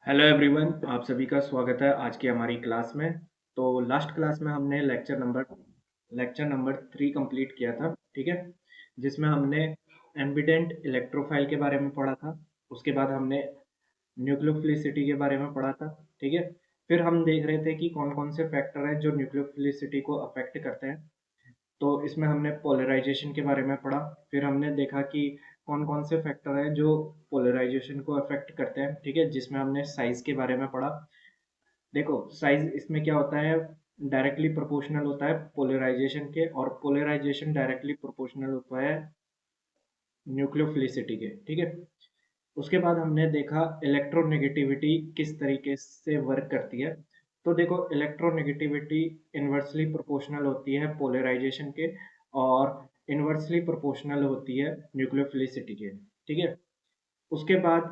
Hello everyone, आप सभी का स्वागत है आज की हमारी क्लास में। तो लास्ट क्लास में हमने लेक्चर नंबर 3 कंप्लीट किया था, ठीक है। जिसमें हमने एम्बिडेंट इलेक्ट्रोफाइल के बारे में पढ़ा था। उसके बाद हमने न्यूक्लियोफिलिसिटी के बारे में पढ़ा था, ठीक है। फिर हम देख रहे थे कि कौन कौन से फैक्टर हैं जो न्यूक्लियोफिलिसिटी को अफेक्ट करते हैं। तो इसमें हमने पोलराइजेशन के बारे में पढ़ा। फिर हमने देखा कि कौन कौन से फैक्टर हैं जो पोलराइजेशन को अफेक्ट करते हैं, ठीक है। जिसमें हमने साइज के बारे में पढ़ा। देखो, साइज इसमें क्या होता है, डायरेक्टली प्रोपोर्शनल होता है पोलराइजेशन के, और पोलराइजेशन डायरेक्टली प्रोपोर्शनल होता है न्यूक्लियोफिलिसिटी के, ठीक है। उसके बाद हमने देखा इलेक्ट्रोनेगेटिविटी किस तरीके से वर्क करती है। तो देखो, इलेक्ट्रोनेगेटिविटी इन्वर्सली प्रोपोर्शनल होती है पोलराइजेशन के, और इन्वर्सली प्रोपोर्शनल होती है न्यूक्लियोफिलिसिटी के, ठीक है। उसके बाद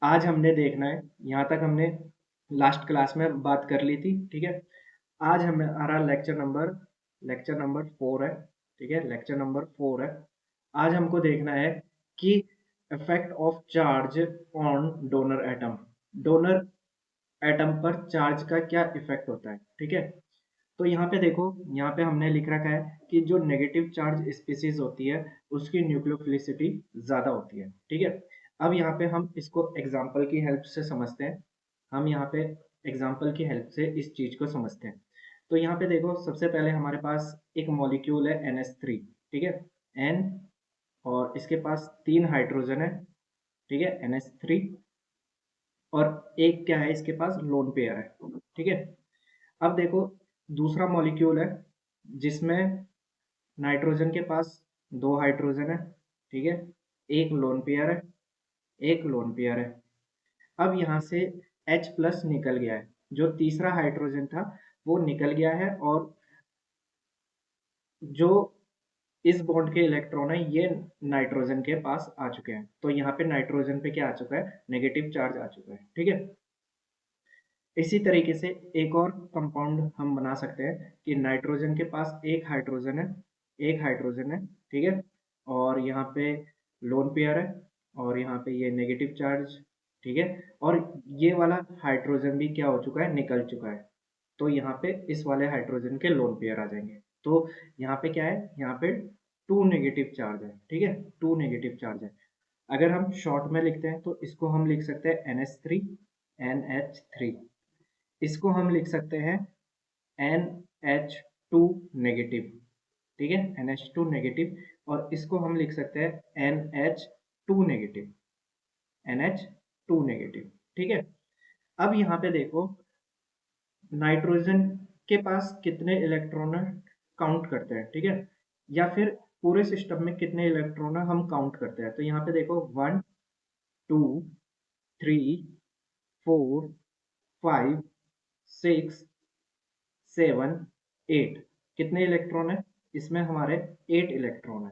आज हमने देखना है, यहाँ तक हमने लास्ट क्लास में बात कर ली थी, ठीक है। आज हमारा लेक्चर नंबर 4 है, ठीक है। लेक्चर नंबर 4 है। आज हमको देखना है कि effect of charge on donor atom. Donor atom पर चार्ज का क्या इफेक्ट होता है, ठीक है। तो यहाँ पे देखो, यहाँ पे हमने लिख रखा है कि जो नेगेटिव चार्ज स्पीसीज होती है उसकी न्यूक्लियोफिलिसिटी ज्यादा होती है, ठीक है। अब यहाँ पे हम इसको एग्जाम्पल की हेल्प से समझते हैं। हम यहाँ पे एग्जाम्पल की हेल्प से इस चीज को समझते हैं। तो यहाँ पे देखो, सबसे पहले हमारे पास एक मॉलिक्यूल है NH3, ठीक है। N, और इसके पास 3 हाइड्रोजन है, ठीक है, NH3। और एक क्या है, इसके पास लोन पेयर है, ठीक है। अब देखो, दूसरा मॉलिक्यूल है जिसमें नाइट्रोजन के पास 2 हाइड्रोजन है, ठीक है। एक लोन पेयर है, एक लोन पेयर है। अब यहाँ से H प्लस निकल गया है, जो तीसरा हाइड्रोजन था वो निकल गया है, और जो इस बॉन्ड के इलेक्ट्रॉन है ये नाइट्रोजन के पास आ चुके हैं। तो यहाँ पे नाइट्रोजन पे क्या आ चुका है, नेगेटिव चार्ज आ चुका है, ठीक है। इसी तरीके से एक और कंपाउंड हम बना सकते हैं कि नाइट्रोजन के पास एक हाइड्रोजन है, एक हाइड्रोजन है, ठीक है। और यहाँ पे लोन पेयर है, और यहाँ पे ये नेगेटिव चार्ज, ठीक है। और ये वाला हाइड्रोजन भी क्या हो चुका है, निकल चुका है। तो यहाँ पे इस वाले हाइड्रोजन के लोन पेयर आ जाएंगे। तो यहाँ पे क्या है, यहाँ पे 2 नेगेटिव चार्ज है, ठीक है, 2 नेगेटिव चार्ज है। अगर हम शॉर्ट में लिखते हैं तो इसको हम लिख सकते हैं NH3, NH3। इसको हम लिख सकते हैं NH2 नेगेटिव, ठीक है, NH2 नेगेटिव। और इसको हम लिख सकते हैं NH2 नेगेटिव, NH2 नेगेटिव, ठीक है। अब यहाँ पे देखो, नाइट्रोजन के पास कितने इलेक्ट्रॉन काउंट करते हैं, ठीक है, या फिर पूरे सिस्टम में कितने इलेक्ट्रॉन हम काउंट करते हैं। तो यहाँ पे देखो, 1, 2, 3, 4, 5, 6, 7, 8। कितने इलेक्ट्रॉन है इसमें, हमारे 8 इलेक्ट्रॉन है,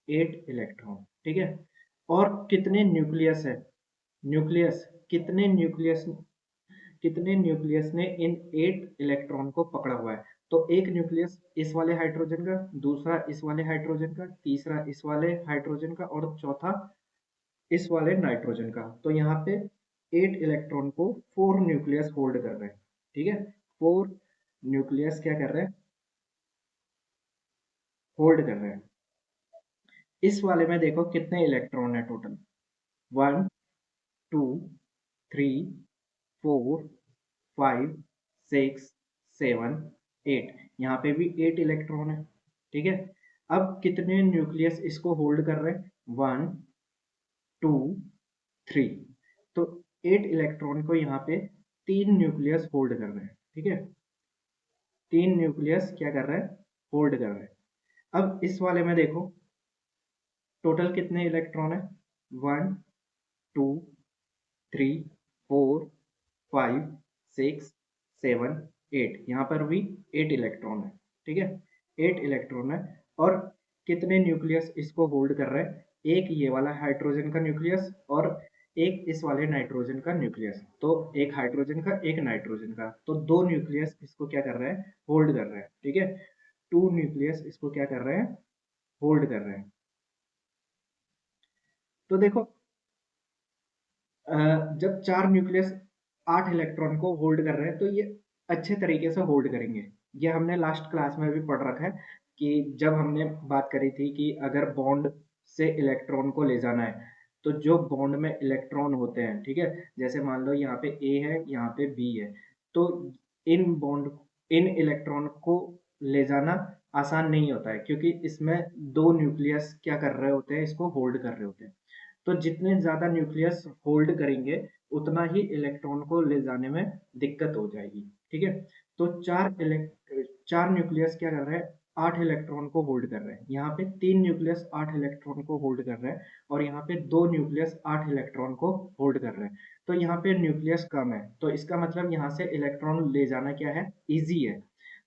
8 इलेक्ट्रॉन, ठीक है। और कितने न्यूक्लियस है, न्यूक्लियस, कितने न्यूक्लियस ने इन 8 इलेक्ट्रॉन को पकड़ा हुआ है। तो एक न्यूक्लियस इस वाले हाइड्रोजन का, दूसरा इस वाले हाइड्रोजन का, तीसरा इस वाले हाइड्रोजन का, और चौथा इस वाले नाइट्रोजन का। तो यहाँ पे 8 इलेक्ट्रॉन को 4 न्यूक्लियस होल्ड कर रहे हैं, ठीक है। 4 न्यूक्लियस क्या कर रहे हैं, होल्ड कर रहे हैं। इस वाले में देखो कितने इलेक्ट्रॉन है टोटल, 1, 2, 3, 4, 5, 6, 7, 8। यहाँ पे भी 8 इलेक्ट्रॉन है, ठीक है। अब कितने न्यूक्लियस इसको होल्ड कर रहे हैं, 1, 2, 3। तो 8 इलेक्ट्रॉन को यहाँ पे 3 न्यूक्लियस होल्ड कर रहे हैं, ठीक है। 3 न्यूक्लियस क्या कर रहे हैं, होल्ड कर रहे हैं। अब इस वाले में देखो, टोटल कितने इलेक्ट्रॉन है, 1, 2, 3, 4, 5, 6, 7, 8। यहाँ पर भी 8 इलेक्ट्रॉन है, ठीक है, 8 इलेक्ट्रॉन है। और कितने न्यूक्लियस इसको होल्ड कर रहे हैं, एक ये वाला हाइड्रोजन का न्यूक्लियस, और एक इस वाले नाइट्रोजन का न्यूक्लियस। तो एक हाइड्रोजन का, एक नाइट्रोजन का, तो 2 न्यूक्लियस इसको क्या कर रहे हैं, होल्ड कर रहे हैं, ठीक है। 2 न्यूक्लियस इसको क्या कर रहे हैं, होल्ड कर रहे हैं। तो देखो, जब 4 न्यूक्लियस 8 इलेक्ट्रॉन को होल्ड कर रहे हैं तो ये अच्छे तरीके से होल्ड करेंगे। ये हमने लास्ट क्लास में भी पढ़ रखा है कि जब हमने बात करी थी कि अगर बॉन्ड से इलेक्ट्रॉन को ले जाना है तो जो बॉन्ड में इलेक्ट्रॉन होते हैं, ठीक है, जैसे मान लो यहाँ पे ए है, यहाँ पे बी है, तो इन इलेक्ट्रॉन को ले जाना आसान नहीं होता है क्योंकि इसमें दो न्यूक्लियस क्या कर रहे होते हैं, इसको होल्ड कर रहे होते हैं। तो जितने ज्यादा न्यूक्लियस होल्ड करेंगे उतना ही इलेक्ट्रॉन को ले जाने में दिक्कत हो जाएगी, ठीक है। तो चार न्यूक्लियस क्या कर रहे हैं, 8 इलेक्ट्रॉन को होल्ड कर रहे हैं। यहाँ पे 3 न्यूक्लियस 8 इलेक्ट्रॉन को होल्ड कर रहे हैं और यहाँ पे 2 न्यूक्लियस 8 इलेक्ट्रॉन को होल्ड कर रहे हैं। तो यहाँ पे न्यूक्लियस कम है, तो इसका मतलब यहाँ से इलेक्ट्रॉन ले जाना क्या है, इजी है।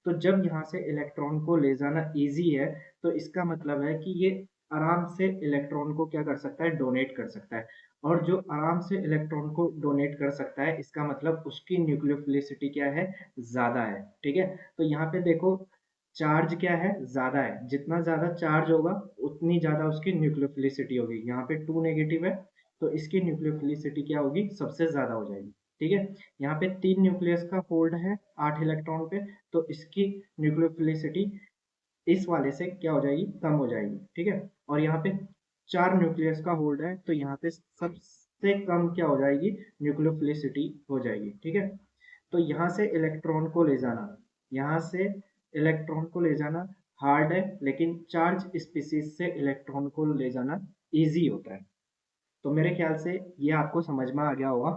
तो जब यहाँ से इलेक्ट्रॉन को ले जाना इजी है तो इसका मतलब है कि ये आराम से इलेक्ट्रॉन को क्या कर सकता है, डोनेट कर सकता है। और जो आराम से इलेक्ट्रॉन को डोनेट कर सकता है इसका मतलब उसकी न्यूक्लियोफिलिसिटी क्या है, ज्यादा है, ठीक है। तो यहाँ पे देखो चार्ज क्या है, ज्यादा है, जितना ज्यादा चार्ज होगा उतनी ज्यादा उसकी न्यूक्लियोफिलिसिटी होगी। यहाँ पे 2 नेगेटिव है तो इसकी न्यूक्लियोफिलिसिटी क्या होगी, सबसे ज्यादा हो जाएगी, ठीक है। यहाँ पे 3 न्यूक्लियस का होल्ड है 8 इलेक्ट्रॉन पे, तो इसकी न्यूक्लियोफिलिसिटी इस वाले से क्या हो जाएगी, कम हो जाएगी, ठीक है। और यहाँ पे 4 न्यूक्लियस का होल्ड है तो यहाँ पे सबसे कम क्या हो जाएगी, न्यूक्लियोफिलिसिटी हो जाएगी, ठीक है। तो यहाँ से इलेक्ट्रॉन को ले जाना, यहाँ से इलेक्ट्रॉन को ले जाना हार्ड है, लेकिन चार्ज स्पीसीज से इलेक्ट्रॉन को ले जाना इजी होता है। तो मेरे ख्याल से ये आपको समझ में आ गया होगा।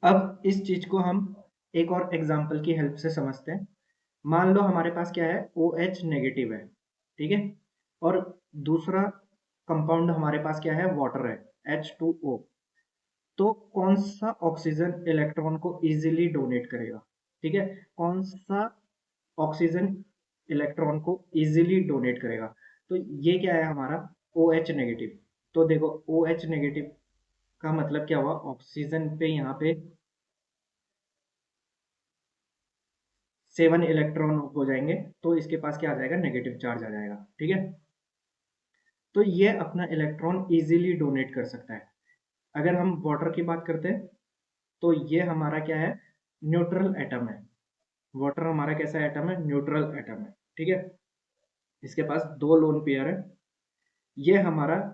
अब इस चीज को हम एक और एग्जांपल की हेल्प से समझते हैं। मान लो हमारे पास क्या है, OH नेगेटिव है, ठीक है, और दूसरा कंपाउंड हमारे पास क्या है, वाटर है, H2O। तो कौन सा ऑक्सीजन इलेक्ट्रॉन को इजीली डोनेट करेगा, ठीक है, कौन सा ऑक्सीजन इलेक्ट्रॉन को इजीली डोनेट करेगा। तो ये क्या है हमारा, OH नेगेटिव। तो देखो OH नेगेटिव का मतलब क्या हुआ, ऑक्सीजन पे यहाँ पे 7 इलेक्ट्रॉन हो जाएंगे तो इसके पास क्या आ जाएगा, नेगेटिव चार्ज आ जाएगा, ठीक है। तो ये अपना इलेक्ट्रॉन इजीली डोनेट कर सकता है। अगर हम वाटर की बात करते हैं तो ये हमारा क्या है, न्यूट्रल एटम है। वाटर हमारा कैसा एटम है, न्यूट्रल एटम है, ठीक है। इसके पास 2 लोन पेयर है, ये हमारा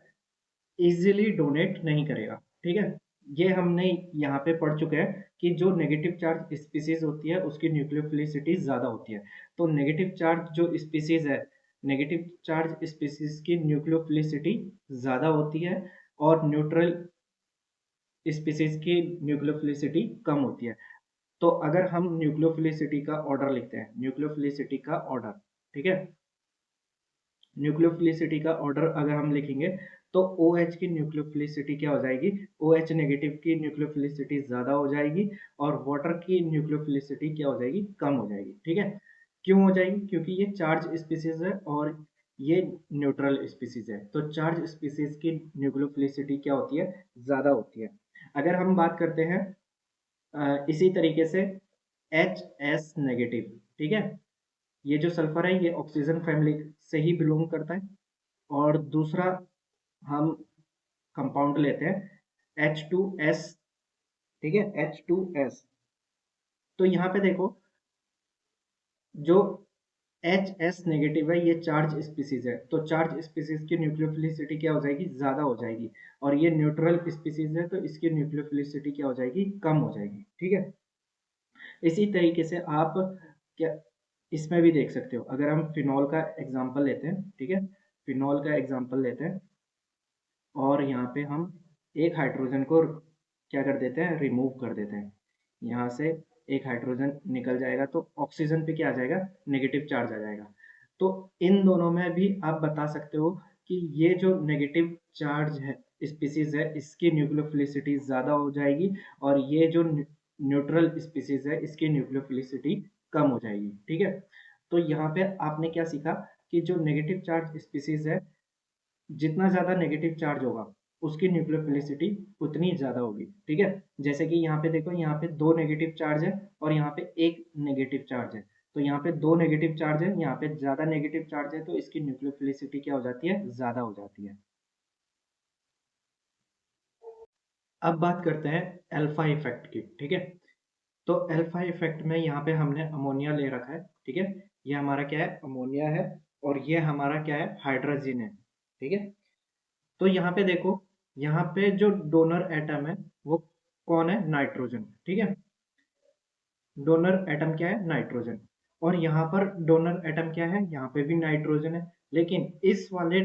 इजीली डोनेट नहीं करेगा, ठीक है। ये हमने यहाँ पे पढ़ चुके हैं कि जो नेगेटिव चार्ज स्पीसीज होती है उसकी न्यूक्लियोफिलिसिटी ज्यादा होती है। तो नेगेटिव चार्ज जो स्पीसीज है, नेगेटिव चार्ज स्पीसीज की न्यूक्लियोफिलिसिटी ज्यादा होती है और न्यूट्रल स्पीसीज की न्यूक्लियोफिलिसिटी कम होती है। तो अगर हम न्यूक्लियोफिलिसिटी का ऑर्डर लिखते हैं, न्यूक्लियोफिलिसिटी का ऑर्डर, ठीक है, न्यूक्लियोफिलिसिटी का ऑर्डर अगर हम लिखेंगे तो OH की न्यूक्लियोफिलिसिटी क्या हो जाएगी, OH नेगेटिव की न्यूक्लियोफिलिसिटी ज्यादा हो जाएगी और वाटर की न्यूक्लियोफिलिसिटी क्या हो जाएगी, कम हो जाएगी, ठीक है। क्यों हो जाएगी, क्योंकि ये चार्ज स्पीसीज है और ये न्यूट्रल स्पीसीज है, तो चार्ज स्पीसीज की न्यूक्लियोफिलिसिटी क्या होती है, ज्यादा होती है। अगर हम बात करते हैं इसी तरीके से HS नेगेटिव, ठीक है, ये जो सल्फर है ये ऑक्सीजन फैमिली से ही बिलोंग करता है। और दूसरा हम कंपाउंड लेते हैं H2S, ठीक है, H2S। तो यहाँ पे देखो जो HS नेगेटिव है ये चार्ज स्पीसीज है, तो चार्ज स्पीसीज की न्यूक्लियोफिलिसिटी क्या हो जाएगी, ज्यादा हो जाएगी। और ये न्यूट्रल स्पीसीज है तो इसकी न्यूक्लियोफिलिसिटी क्या हो जाएगी, कम हो जाएगी, ठीक है। इसी तरीके से आप क्या इसमें भी देख सकते हो, अगर हम फिनॉल का एग्जांपल लेते हैं, ठीक है, फिनॉल का एग्जांपल लेते हैं और यहाँ पे हम एक हाइड्रोजन को क्या कर देते हैं, रिमूव कर देते हैं। यहाँ से एक हाइड्रोजन निकल जाएगा तो ऑक्सीजन पे क्या आ जाएगा, नेगेटिव चार्ज आ जाएगा। तो इन दोनों में भी आप बता सकते हो कि ये जो नेगेटिव चार्ज है स्पीसीज है इसकी न्यूक्लियोफिलिसिटी ज्यादा हो जाएगी और ये जो न्यूट्रल स्पीसीज है इसकी न्यूक्लियोफिलिसिटी कम हो जाएगी, ठीक है। तो यहाँ पे आपने क्या सीखा कि जो नेगेटिव चार्ज स्पीसीज है, जितना ज्यादा नेगेटिव चार्ज होगा उसकी न्यूक्लियोफिलिसिटी उतनी ज्यादा होगी, ठीक है। जैसे कि यहाँ पे देखो, यहाँ पे 2 नेगेटिव चार्ज है और यहाँ पे एक नेगेटिव चार्ज है। तो यहाँ पे 2 नेगेटिव चार्ज है, यहाँ पे ज्यादा नेगेटिव चार्ज है तो इसकी न्यूक्लियोफिलिसिटी क्या हो जाती है, ज्यादा हो जाती है। अब बात करते हैं अल्फा इफेक्ट की, ठीक है। तो अल्फा इफेक्ट में यहाँ पे हमने अमोनिया ले रखा है, ठीक है। ये हमारा क्या है, अमोनिया है, और ये हमारा क्या है, हाइड्रोजन है, ठीक है। तो यहाँ पे देखो, यहाँ पे जो डोनर एटम है वो कौन है, नाइट्रोजन, ठीक है। डोनर एटम क्या है, नाइट्रोजन। और यहाँ पर डोनर एटम क्या है, यहाँ पे भी नाइट्रोजन है। लेकिन इस वाले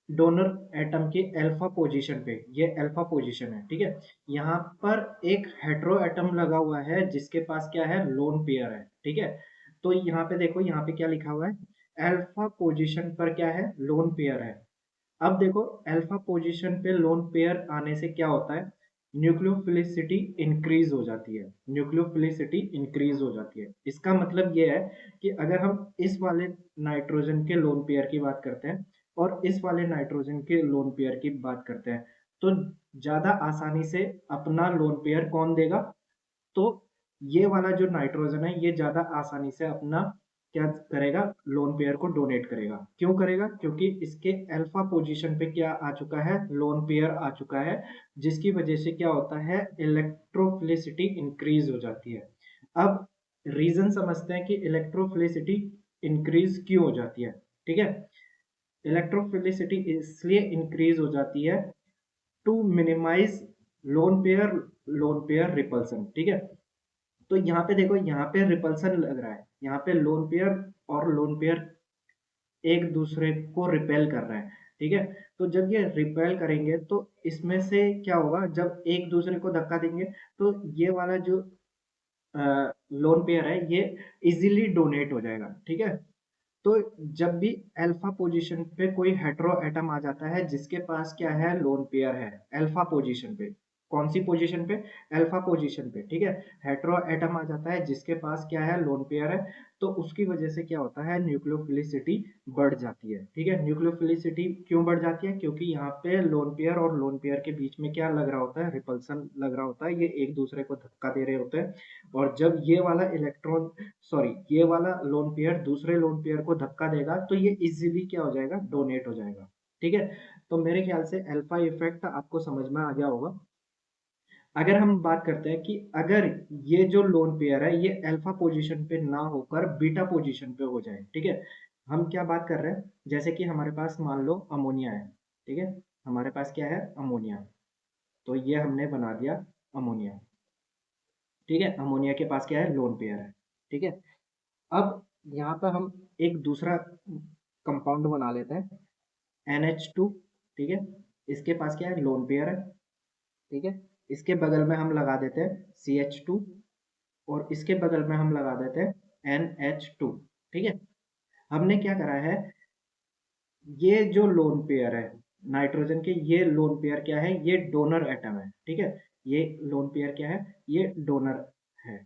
डोनर एटम की अल्फा पोजीशन पे, ये अल्फा पोजीशन है, ठीक है। यहाँ पर एक हेटेरो एटम लगा हुआ है जिसके पास क्या है, लोन पेयर है, ठीक है। तो यहाँ पे देखो, यहाँ पे क्या लिखा हुआ है, अल्फा पोजीशन पर क्या है, लोन पेयर है। अब देखो, अल्फा पोजीशन पे लोन पेयर आने से क्या होता है, न्यूक्लियोफिलिसिटी इंक्रीज हो जाती है, न्यूक्लियोफिलिसिटी इंक्रीज हो जाती है। इसका मतलब ये है कि अगर हम इस वाले नाइट्रोजन के लोन पेयर की बात करते हैं और इस वाले नाइट्रोजन के लोन पेयर की बात करते हैं, तो ज्यादा आसानी से अपना लोन पेयर कौन देगा, तो ये वाला जो नाइट्रोजन है ये ज्यादा आसानी से अपना क्या करेगा, लोन पेयर को डोनेट करेगा। क्यों करेगा, क्योंकि इसके अल्फा पोजीशन पे क्या आ चुका है, लोन पेयर आ चुका है, जिसकी वजह से क्या होता है, इलेक्ट्रोफिलिसिटी इंक्रीज हो जाती है। अब रीजन समझते हैं कि इलेक्ट्रोफिलिसिटी इंक्रीज क्यों हो जाती है, ठीक है। इलेक्ट्रोफिलिसिटी इसलिए इंक्रीज हो जाती है to minimise lone pair repulsion, ठीक है। तो यहाँ पे देखो, यहाँ पे रिपल्सन लग रहा है, यहाँ पे लोन पेयर और लोन पेयर एक दूसरे को रिपेल कर रहे हैं, ठीक है। तो जब ये रिपेल करेंगे तो इसमें से क्या होगा, जब एक दूसरे को धक्का देंगे तो ये वाला जो लोन पेयर है ये इजीली डोनेट हो जाएगा, ठीक है। तो जब भी अल्फा पोजीशन पे कोई हेटेरो एटम आ जाता है जिसके पास क्या है, लोन पेयर है, अल्फा पोजीशन पे, कौन सी पोजीशन पे, अल्फा पोजीशन पे, ठीक है। हेटेरो एटम आ जाता है जिसके पास क्या है, लोन पेयर है, तो उसकी वजह से क्या होता है, न्यूक्लियोफिलिसिटी बढ़ जाती है, ठीक है। न्यूक्लियोफिलिसिटी क्यों बढ़ जाती है, क्योंकि यहाँ पे लोन पेयर और लोन पेयर के बीच में क्या लग रहा होता है, रिपल्सन लग रहा होता है, ये एक दूसरे को धक्का दे रहे होते हैं। और जब ये वाला इलेक्ट्रॉन, सॉरी, ये वाला लोन पेयर दूसरे लोन पेयर को धक्का देगा तो ये इजीली क्या हो जाएगा, डोनेट हो जाएगा, ठीक है। तो मेरे ख्याल से अल्फा इफेक्ट आपको समझ में आ गया होगा। अगर हम बात करते हैं कि अगर ये जो लोन पेयर है ये अल्फा पोजीशन पे ना होकर बीटा पोजीशन पे हो जाए, ठीक है। हम क्या बात कर रहे हैं, जैसे कि हमारे पास मान लो अमोनिया है, ठीक है। हमारे पास क्या है, अमोनिया। तो ये हमने बना दिया अमोनिया, ठीक है। अमोनिया के पास क्या है, लोन पेयर है, ठीक है। अब यहाँ पर हम एक दूसरा कंपाउंड बना लेते हैं, NH2, ठीक है। इसके पास क्या है, लोन पेयर है, ठीक है। इसके बगल में हम लगा देते हैं CH2, और इसके बगल में हम लगा देते हैं NH2, ठीक है। हमने क्या करा है, ये जो लोन पेयर है नाइट्रोजन के, ये लोन पेयर क्या है, ये डोनर एटम है, ठीक है। ये लोन पेयर क्या है, ये डोनर है,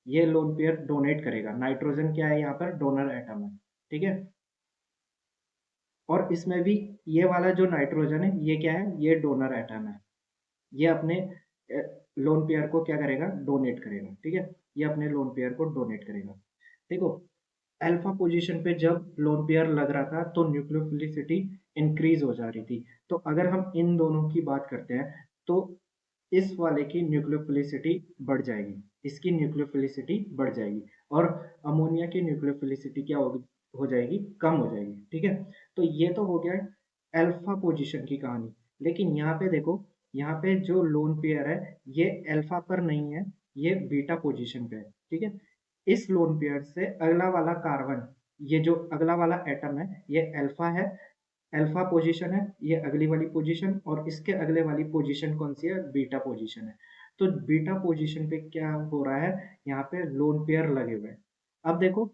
ये लोन पेयर डोनेट करेगा। नाइट्रोजन क्या है, यहाँ पर डोनर एटम है, ठीक है। और इसमें भी ये वाला जो नाइट्रोजन है ये क्या है, ये डोनर एटम है, ये अपने लोन पेयर को क्या करेगा, डोनेट करेगा, ठीक है। ये अपने लोन पेयर को डोनेट करेगा। देखो, अल्फा पोजीशन पे जब लोन पेयर लग रहा था तो न्यूक्लियोफिलिसिटी इंक्रीज हो जा रही थी। तो अगर हम इन दोनों की बात करते हैं तो इस वाले की न्यूक्लियोफिलिसिटी बढ़ जाएगी, इसकी न्यूक्लियोफिलिसिटी बढ़ जाएगी, और अमोनिया की न्यूक्लियोफिलिसिटी क्या होगी, हो जाएगी, कम हो जाएगी, ठीक है। तो ये तो हो गया अल्फा पोजीशन की कहानी। लेकिन यहाँ पे देखो, यहाँ पे जो लोन पेयर है ये अल्फा पर नहीं है, ये बीटा पोजीशन पे है, ठीक है। इस लोन पेयर से अगला वाला कार्बन, ये जो अगला वाला एटम है ये अल्फा है, अल्फा पोजीशन है, ये अगली वाली पोजीशन, और इसके अगले वाली पोजीशन कौन सी है, बीटा पोजीशन है। तो बीटा पोजीशन पे क्या हो रहा है, यहाँ पे लोन पेयर लगे हुए हैं। अब देखो,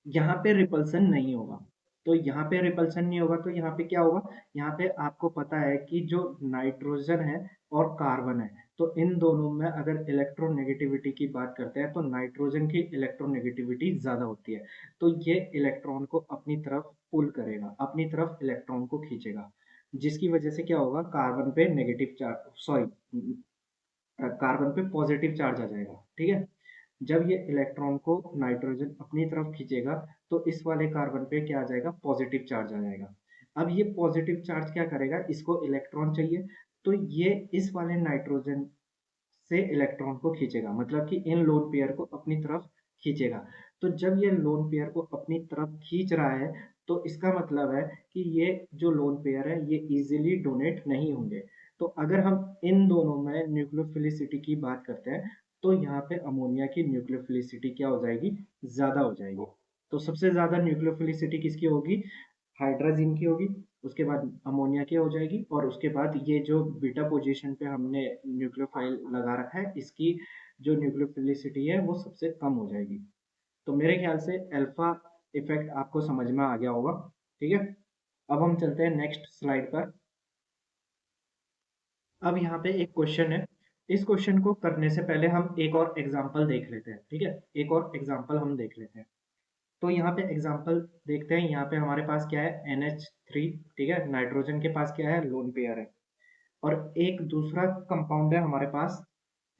यहाँ पे रिपल्सन नहीं होगा, तो यहाँ पे रिपल्सन नहीं होगा तो यहाँ पे क्या होगा, यहाँ पे आपको पता है कि जो नाइट्रोजन है और कार्बन है, तो इन दोनों में अगर इलेक्ट्रोनेगेटिविटी की बात करते हैं तो नाइट्रोजन की इलेक्ट्रोनेगेटिविटी ज्यादा होती है। तो ये इलेक्ट्रॉन को अपनी तरफ पुल करेगा, अपनी तरफ इलेक्ट्रॉन को खींचेगा, जिसकी वजह से क्या होगा, कार्बन पे नेगेटिव चार्ज, सॉरी, कार्बन पे पॉजिटिव चार्ज आ जाएगा, ठीक है। जब ये इलेक्ट्रॉन को नाइट्रोजन अपनी तरफ खींचेगा तो इस वाले कार्बन पे क्या आ जाएगा, पॉजिटिव चार्ज आ जाएगा। अब ये पॉजिटिव चार्ज क्या करेगा, इसको इलेक्ट्रॉन चाहिए, तो ये इस वाले नाइट्रोजन से इलेक्ट्रॉन को खींचेगा, मतलब कि इन लोन पेयर को अपनी तरफ खींचेगा। तो जब ये लोन पेयर को अपनी तरफ खींच रहा है, तो इसका मतलब है कि ये जो लोन पेयर है ये इजीली डोनेट नहीं होंगे। तो अगर हम इन दोनों में न्यूक्लियोफिलिसिटी की बात करते हैं, तो यहाँ पे अमोनिया की न्यूक्लियोफिलिसिटी क्या हो जाएगी, ज्यादा हो जाएगी। तो सबसे ज्यादा न्यूक्लियोफिलिसिटी किसकी होगी, हाइड्रोजन की होगी, उसके बाद अमोनिया की हो जाएगी, और उसके बाद ये जो बीटा पोजीशन पे हमने न्यूक्लियोफाइल लगा रखा है, इसकी जो न्यूक्लियोफिलिसिटी है वो सबसे कम हो जाएगी। तो मेरे ख्याल से अल्फा इफेक्ट आपको समझ में आ गया होगा। ठीक है, अब हम चलते हैं नेक्स्ट स्लाइड पर। अब यहाँ पे एक क्वेश्चन है, इस क्वेश्चन को करने से पहले हम एक और एग्जाम्पल देख लेते हैं। ठीक है, एक और एग्जाम्पल हम देख लेते हैं। तो यहाँ पे एग्जाम्पल देखते हैं। यहाँ पे हमारे पास क्या है, NH3। ठीक है, नाइट्रोजन के पास क्या है, लोन पेयर है। और एक दूसरा कंपाउंड है हमारे पास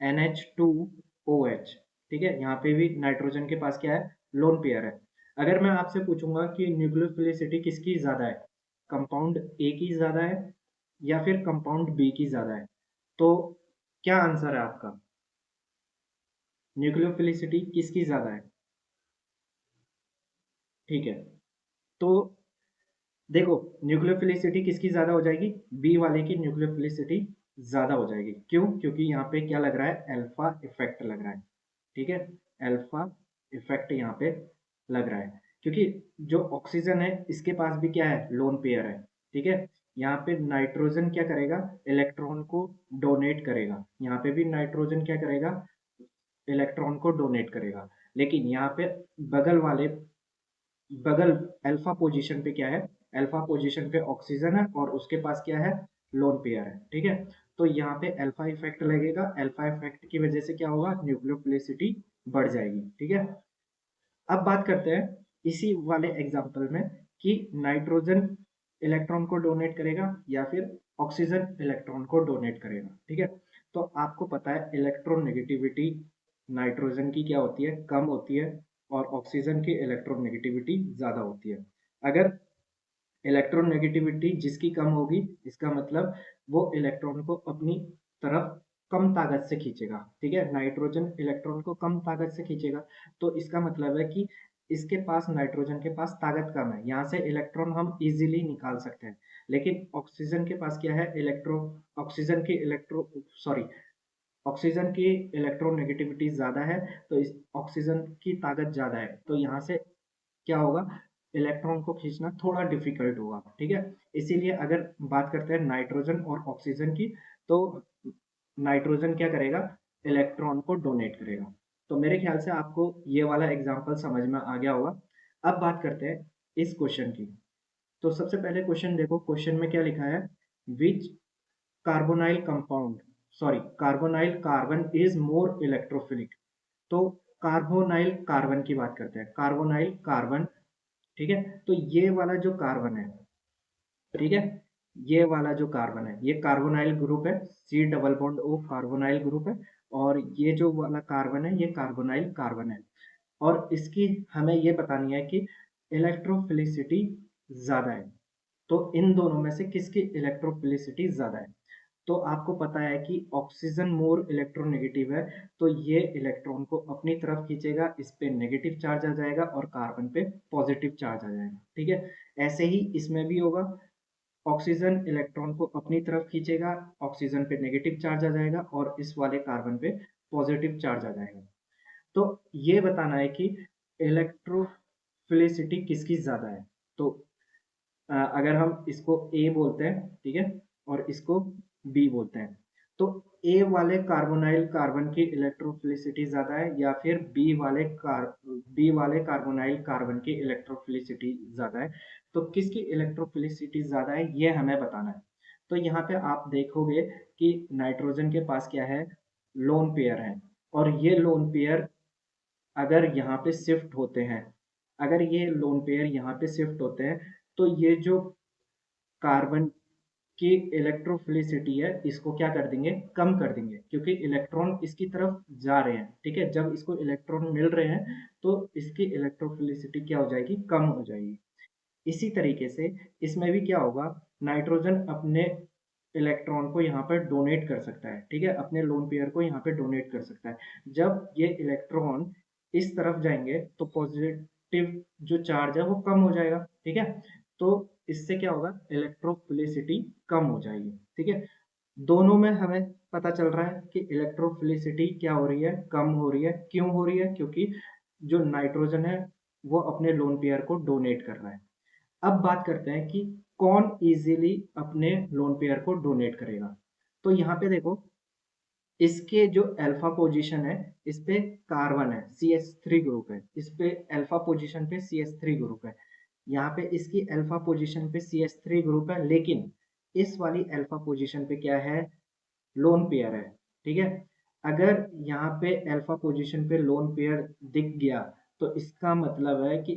NH2OH। ठीक है, यहाँ पे भी नाइट्रोजन के पास क्या है, लोन पेयर है। अगर मैं आपसे पूछूंगा कि न्यूक्लियोफिलिसिटी किसकी ज्यादा है, कंपाउंड ए की ज्यादा है या फिर कंपाउंड बी की ज्यादा है, तो क्या आंसर है आपका, न्यूक्लियोफिलिसिटी किसकी ज्यादा है? ठीक है, तो देखो, न्यूक्लियोफिलिसिटी किसकी ज्यादा हो जाएगी, बी वाले की न्यूक्लियोफिलिसिटी ज्यादा हो जाएगी। क्यों? क्योंकि यहाँ पे क्या लग रहा है, अल्फा इफेक्ट लग रहा है। ठीक है, अल्फा इफेक्ट यहाँ पे लग रहा है, क्योंकि जो ऑक्सीजन है इसके पास भी क्या है, लोन पेयर है। ठीक है, यहाँ पे नाइट्रोजन क्या करेगा, इलेक्ट्रॉन को डोनेट करेगा। यहाँ पे भी नाइट्रोजन क्या करेगा, इलेक्ट्रॉन को डोनेट करेगा। लेकिन यहाँ पे बगल वाले बगल अल्फा पोजीशन पे क्या है, अल्फा पोजीशन पे ऑक्सीजन है और उसके पास क्या है, लोन पेयर है। ठीक है, तो यहाँ पे अल्फा इफेक्ट लगेगा। अल्फा इफेक्ट की वजह से क्या होगा, न्यूक्लियोफिलिसिटी बढ़ जाएगी। ठीक है, अब बात करते हैं इसी वाले एग्जांपल में कि नाइट्रोजन इलेक्ट्रॉन को डोनेट करेगा या फिर ऑक्सीजन इलेक्ट्रॉन को डोनेट करेगा। ठीक है, तो आपको पता है इलेक्ट्रोनेगेटिविटी नाइट्रोजन की क्या होती है, कम होती है, और ऑक्सीजन की इलेक्ट्रोनेगेटिविटी ज्यादा होती है। अगर इलेक्ट्रोनेगेटिविटी जिसकी कम होगी, इसका मतलब वो इलेक्ट्रॉन को अपनी तरफ कम ताकत से खींचेगा। ठीक है, नाइट्रोजन इलेक्ट्रॉन को कम ताकत से खींचेगा, तो इसका मतलब है कि इसके पास, नाइट्रोजन के पास ताकत कम है, यहाँ से इलेक्ट्रॉन हम इजीली निकाल सकते हैं। लेकिन ऑक्सीजन के पास क्या है, ऑक्सीजन की इलेक्ट्रो सॉरी ऑक्सीजन की इलेक्ट्रोनेगेटिविटी ज्यादा है, तो इस ऑक्सीजन की ताकत ज्यादा है, तो यहाँ से क्या होगा, इलेक्ट्रॉन को खींचना थोड़ा डिफिकल्ट होगा। ठीक है, इसीलिए अगर बात करते हैं नाइट्रोजन और ऑक्सीजन की, तो नाइट्रोजन क्या करेगा, इलेक्ट्रॉन को डोनेट करेगा। तो मेरे ख्याल से आपको ये वाला एग्जांपल समझ में आ गया होगा। अब बात करते हैं इस क्वेश्चन की। तो सबसे पहले क्वेश्चन देखो, क्वेश्चन में क्या लिखा है, which carbonyl compound carbonyl carbon is more electrophilic. तो कार्बोनाइल कार्बन की बात करते हैं, कार्बोनाइल कार्बन। ठीक है, तो ये वाला जो कार्बन है, ठीक है, ये वाला जो कार्बन है ये कार्बोनाइल ग्रुप है, C double bond O carbonyl group है। और ये जो वाला कार्बन है ये कार्बोनाइल कार्बन है। और इसकी हमें ये बतानी है कि इलेक्ट्रोफिलिसिटी ज्यादा है, तो इन दोनों में से किसकी इलेक्ट्रोफिलिसिटी ज्यादा है? तो आपको पता है कि ऑक्सीजन मोर इलेक्ट्रोनेगेटिव है, तो ये इलेक्ट्रॉन को अपनी तरफ खींचेगा, इस पे नेगेटिव चार्ज आ जाएगा और कार्बन पे पॉजिटिव चार्ज आ जाएगा। ठीक है, ऐसे ही इसमें भी होगा, ऑक्सीजन इलेक्ट्रॉन को अपनी तरफ खींचेगा, ऑक्सीजन पे नेगेटिव चार्ज आ जाएगा और इस वाले कार्बन पे पॉजिटिव चार्ज आ जाएगा। तो ये बताना है कि इलेक्ट्रोफिलिसिटी किसकी ज्यादा है। तो अगर हम इसको ए बोलते हैं, ठीक है, और इसको बी बोलते हैं, तो ए वाले कार्बोनाइल कार्बन की इलेक्ट्रोफिलिसिटी ज्यादा है या फिर बी वाले कार्बोनाइल कार्बन की इलेक्ट्रोफिलिसिटी ज्यादा है? तो किसकी इलेक्ट्रोफिलिसिटी ज्यादा है ये हमें बताना है। तो यहाँ पे आप देखोगे कि नाइट्रोजन के पास क्या है, लोन पेयर है। और ये लोन पेयर अगर यहाँ पे शिफ्ट होते हैं, अगर ये लोन पेयर यहाँ पे शिफ्ट होते हैं, तो ये जो कार्बन की इलेक्ट्रोफिलिसिटी है इसको क्या कर देंगे, कम कर देंगे, क्योंकि इलेक्ट्रॉन इसकी तरफ जा रहे हैं। ठीक है, जब इसको इलेक्ट्रॉन मिल रहे हैं तो इसकी इलेक्ट्रोफिलिसिटी क्या हो जाएगी, कम हो जाएगी। इसी तरीके से इसमें भी क्या होगा, नाइट्रोजन अपने इलेक्ट्रॉन को यहाँ पर डोनेट कर सकता है, ठीक है, अपने लोन पेयर को यहाँ पे डोनेट कर सकता है। जब ये इलेक्ट्रॉन इस तरफ जाएंगे तो पॉजिटिव जो चार्ज है वो कम हो जाएगा, ठीक है। तो इससे क्या होगा, इलेक्ट्रोफिलिसिटी कम हो जाएगी, ठीक है। दोनों में हमें पता चल रहा है कि इलेक्ट्रोफिलिसिटी क्या हो रही है, कम हो रही है। क्यों हो रही है? क्योंकि जो नाइट्रोजन है वो अपने लोन पेयर को डोनेट कर रहा है। अब बात करते हैं कि कौन इजीली अपने लोन पेयर को डोनेट करेगा। तो यहाँ पे देखो, इसके जो अल्फा पोजीशन है इस पे कार्बन है, CH3 ग्रुप है, इस पे अल्फा पोजीशन पे CH3 ग्रुप है। यहाँ पे इसकी अल्फा पोजीशन पे CH3 ग्रुप है, लेकिन इस वाली अल्फा पोजीशन पे क्या है, लोन पेयर है, ठीक है। अगर यहाँ पे अल्फा पोजीशन पे लोन पेयर दिख गया तो इसका मतलब है कि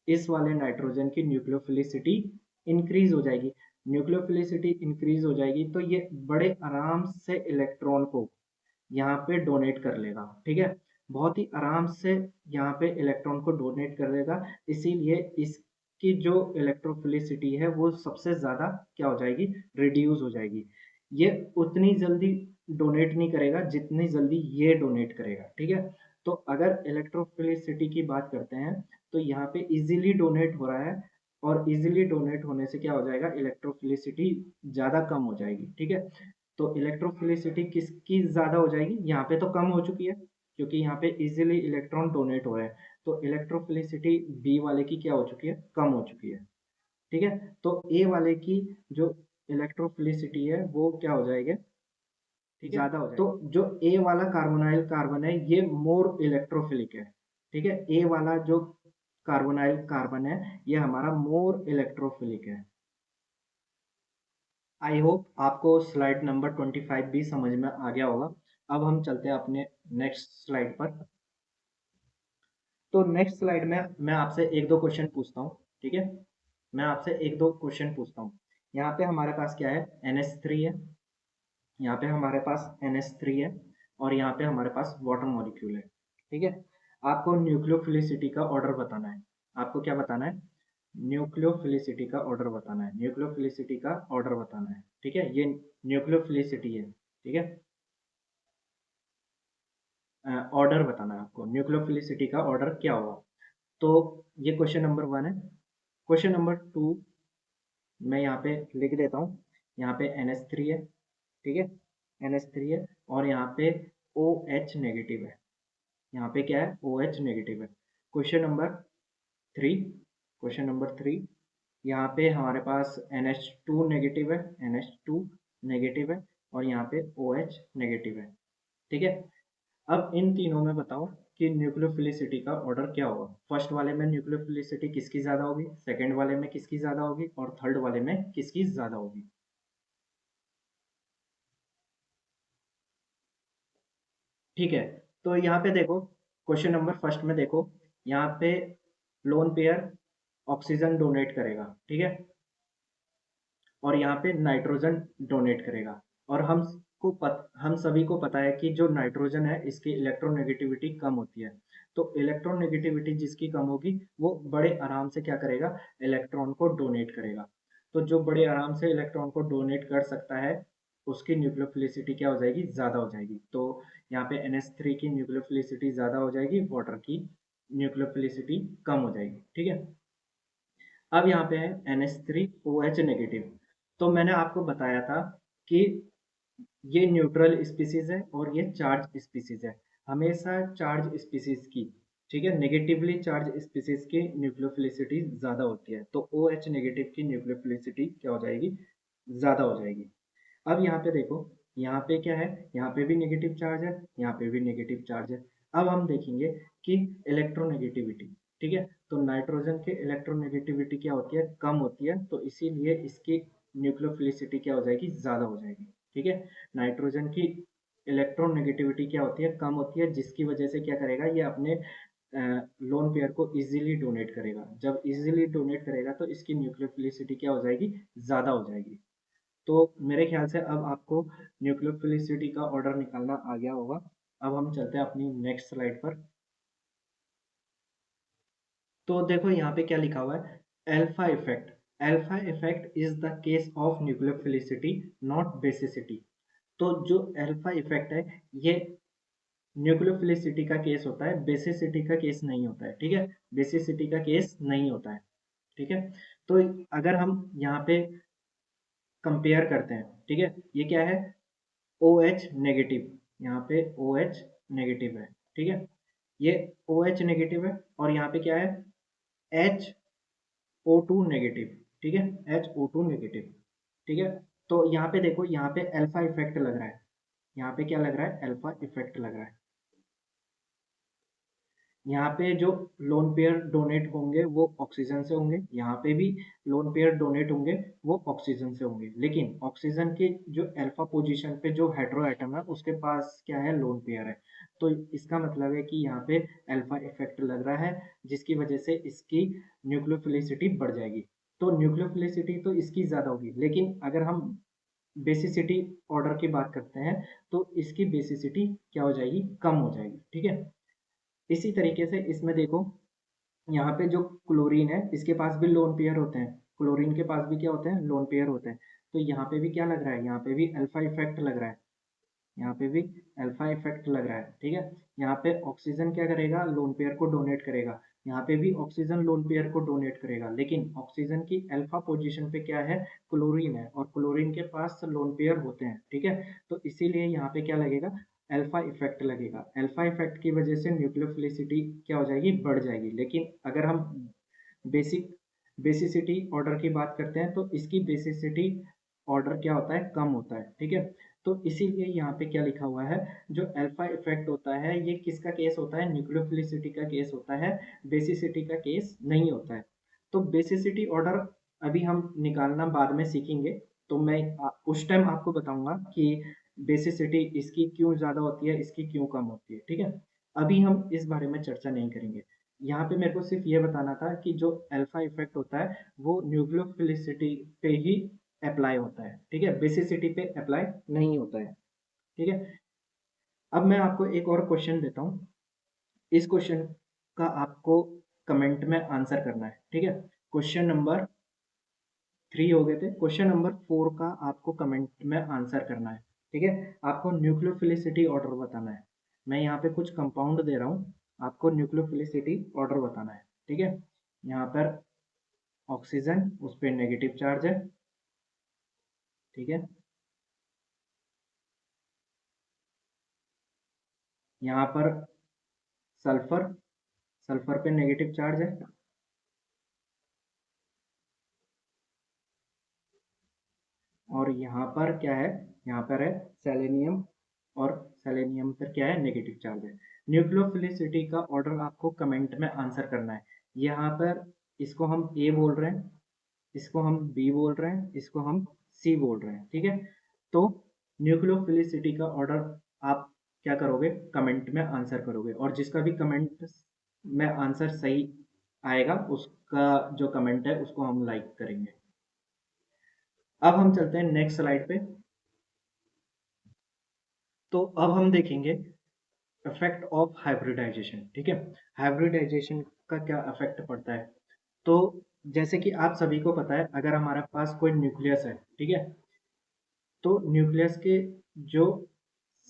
इस वाले नाइट्रोजन की न्यूक्लियोफिलिसिटी इंक्रीज हो जाएगी। न्यूक्लियोफिलिसिटी इंक्रीज हो जाएगी तो ये बड़े आराम से इलेक्ट्रॉन को यहाँ पे डोनेट कर लेगा, ठीक है। बहुत ही आराम से यहाँ पे इलेक्ट्रॉन को डोनेट कर देगा। इसीलिए इसकी जो इलेक्ट्रोफिलिसिटी है वो सबसे ज्यादा क्या हो जाएगी, रिड्यूस हो जाएगी। ये उतनी जल्दी डोनेट नहीं करेगा जितनी जल्दी ये डोनेट करेगा, ठीक है। तो अगर इलेक्ट्रोफिलिसिटी की बात करते हैं तो यहाँ पे इजीली डोनेट हो रहा है, और इजीली डोनेट होने से क्या हो जाएगा, इलेक्ट्रोफिलिसिटी ज्यादा कम हो जाएगी, ठीक है। तो इलेक्ट्रोफिलिसिटी किसकी ज्यादा हो जाएगी, यहाँ पे तो कम हो चुकी है क्योंकि यहाँ पे इजीली इलेक्ट्रॉन डोनेट हो रहे हैं। तो इलेक्ट्रोफिलिसिटी बी वाले की क्या हो चुकी है, कम हो चुकी है, ठीक है। तो ए वाले की जो इलेक्ट्रोफिलिसिटी है वो क्या हो जाएगी, ठीक है, ज्यादा हो जाएगी। तो जो ए वाला कार्बोनाइल कार्बन है ये मोर इलेक्ट्रोफिलिक है, ठीक है। ए वाला जो कार्बोनाइल कार्बन है ये हमारा मोर इलेक्ट्रोफिलिक है। आई होप आपको स्लाइड नंबर 25 भी समझ में आ गया होगा। अब हम चलते हैं अपने नेक्स्ट स्लाइड पर। तो नेक्स्ट स्लाइड में मैं आपसे एक दो क्वेश्चन पूछता हूँ, ठीक है। मैं आपसे एक दो क्वेश्चन पूछता हूँ। यहाँ पे हमारे पास क्या है, NH3 है, यहाँ पे हमारे पास NH3 है, और यहाँ पे हमारे पास वाटर मॉलिक्यूल है, ठीक है। आपको न्यूक्लियोफिलिसिटी का ऑर्डर बताना है। आपको क्या बताना है, न्यूक्लियोफिलिसिटी का ऑर्डर बताना है। न्यूक्लियोफिलिसिटी का ऑर्डर बताना है, ठीक है। ये न्यूक्लियोफिलिसिटी है, ठीक है। ऑर्डर बताना है आपको, न्यूक्लियोफिलिसिटी का ऑर्डर क्या होगा। तो ये क्वेश्चन नंबर 1 है। क्वेश्चन नंबर 2 मैं यहाँ पे लिख देता हूँ। यहाँ पे NH3 है, ठीक है, NH3 है, और यहाँ पे OH नेगेटिव है। यहाँ पे क्या है, OH नेगेटिव है। क्वेश्चन नंबर 3, क्वेश्चन नंबर 3, यहाँ पे हमारे पास NH2 नेगेटिव है, NH2 नेगेटिव है, और यहाँ पे OH नेगेटिव है, ठीक है। अब इन तीनों में बताओ कि न्यूक्लियोफिलिसिटी का ऑर्डर क्या होगा। फर्स्ट वाले में न्यूक्लियोफिलिसिटी किसकी ज्यादा होगी, सेकंड वाले में किसकी ज्यादा होगी, और थर्ड वाले में किसकी ज्यादा होगी। ठीक है, तो यहाँ पे देखो, क्वेश्चन नंबर फर्स्ट में देखो, यहाँ पे लोन पेयर ऑक्सीजन डोनेट करेगा, ठीक है, और यहाँ पे नाइट्रोजन डोनेट करेगा। और हम सभी को पता है कि जो नाइट्रोजन है इसकी इलेक्ट्रोनेगेटिविटी कम होती है। तो इलेक्ट्रोनेगेटिविटी जिसकी कम होगी वो बड़े आराम से क्या करेगा, इलेक्ट्रॉन को डोनेट करेगा। तो जो बड़े आराम से इलेक्ट्रॉन को डोनेट कर सकता है उसकी न्यूक्लियोफिलिसिटी क्या हो जाएगी, ज्यादा हो जाएगी। तो यहाँ पे NH3 की न्यूक्लियोफिलिसिटी ज्यादा हो जाएगी, वाटर की न्यूक्लियोफिलिसिटी कम हो जाएगी, ठीक है। अब यहाँ पे है NH3OH नेगेटिव। तो मैंने आपको बताया था कि ये न्यूट्रल स्पीसीज है और ये चार्ज स्पीसीज है। हमेशा चार्ज स्पीसीज की, ठीक है, नेगेटिवली चार्ज स्पीसीज की न्यूक्लियोफिलिसिटी ज्यादा होती है। तो OH नेगेटिव की न्यूक्लियोफिलिसिटी क्या हो जाएगी, ज्यादा हो जाएगी। अब यहाँ पे देखो, यहाँ पे क्या है, यहाँ पे भी नेगेटिव चार्ज है, यहाँ पे भी नेगेटिव चार्ज है। अब हम देखेंगे कि इलेक्ट्रोनेगेटिविटी, ठीक है। तो नाइट्रोजन के इलेक्ट्रोनेगेटिविटी क्या होती है, कम होती है, तो इसीलिए इसकी न्यूक्लियोफिलिसिटी क्या हो जाएगी, ज्यादा हो जाएगी, ठीक है। नाइट्रोजन की इलेक्ट्रोनेगेटिविटी क्या होती है, कम होती है, जिसकी वजह से क्या करेगा, ये अपने लोन पेयर को इजीली डोनेट करेगा। जब इजीली डोनेट करेगा तो इसकी न्यूक्लियोफिलिसिटी क्या हो जाएगी, ज्यादा हो जाएगी। तो मेरे ख्याल से अब आपको न्यूक्लियोफिलिसिटी का ऑर्डर निकालना आ गया होगा। अब हम चलते हैं अपनी नेक्स्ट स्लाइड पर। तो देखो यहाँ पे क्या लिखा हुआ है, alpha effect. Alpha effect is the case of nucleophilicity not basicity. तो जो अल्फा इफेक्ट है ये न्यूक्लियोफिलिसिटी का केस होता है, बेसिसिटी का केस नहीं होता है। ठीक है, बेसिसिटी का केस नहीं होता है। ठीक है, तो अगर हम यहाँ पे कंपेयर करते हैं, ठीक है, ये क्या है, ओ एच नेगेटिव, यहाँ पे ओ एच नेगेटिव है। ठीक है, ये ओ एच नेगेटिव है और यहाँ पे क्या है, एच ओ टू नेगेटिव। ठीक है, एच ओ टू नेगेटिव। ठीक है, तो यहाँ पे देखो, यहाँ पे अल्फा इफेक्ट लग रहा है, यहाँ पे क्या लग रहा है, अल्फा इफेक्ट लग रहा है। यहाँ पे जो लोन पेयर डोनेट होंगे वो ऑक्सीजन से होंगे, यहाँ पे भी लोन पेयर डोनेट होंगे वो ऑक्सीजन से होंगे, लेकिन ऑक्सीजन के जो अल्फा पोजीशन पे जो हेटेरो एटम है उसके पास क्या है, लोन पेयर है। तो इसका मतलब है कि यहाँ पे अल्फा इफेक्ट लग रहा है, जिसकी वजह से इसकी न्यूक्लियोफिलिसिटी बढ़ जाएगी। तो न्यूक्लियोफिलिसिटी तो इसकी ज़्यादा होगी, लेकिन अगर हम बेसिसिटी ऑर्डर की बात करते हैं तो इसकी बेसिसिटी क्या हो जाएगी, कम हो जाएगी। ठीक है, इसी तरीके से इसमें देखो, यहाँ पे जो क्लोरीन है इसके पास भी लोन पेयर होते हैं, क्लोरीन के पास भी क्या होते हैं, लोन पेयर होते हैं। तो यहाँ पे भी क्या लग रहा है, यहाँ पे भी अल्फा इफेक्ट लग रहा है, यहाँ पे भी अल्फा इफेक्ट लग रहा है। ठीक है, यहाँ पे ऑक्सीजन क्या करेगा, लोन पेयर को डोनेट करेगा, यहाँ पे भी ऑक्सीजन लोन पेयर को डोनेट करेगा, लेकिन ऑक्सीजन की अल्फा पोजीशन पे क्या है, क्लोरीन है, और क्लोरीन के पास लोन पेयर होते हैं। ठीक है, तो इसीलिए यहाँ पे क्या लगेगा, अल्फा इफेक्ट लगेगा। अल्फा इफेक्ट की वजह से न्यूक्लियोफिलिसिटी क्या हो जाएगी, बढ़ जाएगी। लेकिन अगर हम बेसिक बेसिसिटी ऑर्डर की बात करते हैं तो इसकी बेसिसिटी ऑर्डर क्या होता है, कम होता है। ठीक है, तो इसीलिए यहाँ पे क्या लिखा हुआ है, जो अल्फा इफेक्ट होता है ये किसका केस होता है, न्यूक्लियोफिलिसिटी का केस होता है, बेसिसिटी का केस नहीं होता है। तो बेसिसिटी ऑर्डर अभी हम निकालना बाद में सीखेंगे, तो मैं उस टाइम आपको बताऊंगा कि बेसिसिटी इसकी क्यों ज्यादा होती है, इसकी क्यों कम होती है। ठीक है, अभी हम इस बारे में चर्चा नहीं करेंगे। यहाँ पे मेरे को सिर्फ ये बताना था कि जो अल्फा इफेक्ट होता है वो न्यूक्लियोफिलिसिटी पे ही अप्लाई होता है। ठीक है, बेसिसिटी पे अप्लाई नहीं होता है। ठीक है, अब मैं आपको एक और क्वेश्चन देता हूँ, इस क्वेश्चन का आपको कमेंट में आंसर करना है। ठीक है, क्वेश्चन नंबर 3 हो गए थे, क्वेश्चन नंबर 4 का आपको कमेंट में आंसर करना है। ठीक है, आपको न्यूक्लियोफिलिसिटी ऑर्डर बताना है। मैं यहाँ पे कुछ कंपाउंड दे रहा हूँ, आपको न्यूक्लियोफिलिसिटी ऑर्डर बताना है। ठीक है, यहाँ पर ऑक्सीजन, उस पर नेगेटिव चार्ज है। ठीक है, यहाँ पर सल्फर, सल्फर पे नेगेटिव चार्ज है। और यहाँ पर क्या है, यहाँ पर है सेलेनियम, और सेलेनियम पर क्या है, नेगेटिव चार्ज है। न्यूक्लियोफिलिसिटी का ऑर्डर आपको कमेंट में आंसर करना है। यहाँ पर इसको हम ए बोल रहे हैं, इसको हम बी बोल रहे हैं, इसको हम सी बोल रहे हैं। ठीक है, तो न्यूक्लियोफिलिसिटी का ऑर्डर आप क्या करोगे, कमेंट में आंसर करोगे, और जिसका भी कमेंट में आंसर सही आएगा उसका जो कमेंट है उसको हम लाइक करेंगे। अब हम चलते हैं नेक्स्ट स्लाइड पे। तो अब हम देखेंगे इफेक्ट ऑफ हाइब्रिडाइजेशन। ठीक है, हाइब्रिडाइजेशन का क्या इफेक्ट पड़ता है। तो जैसे कि आप सभी को पता है, अगर हमारे पास कोई न्यूक्लियस है, ठीक है, तो न्यूक्लियस के जो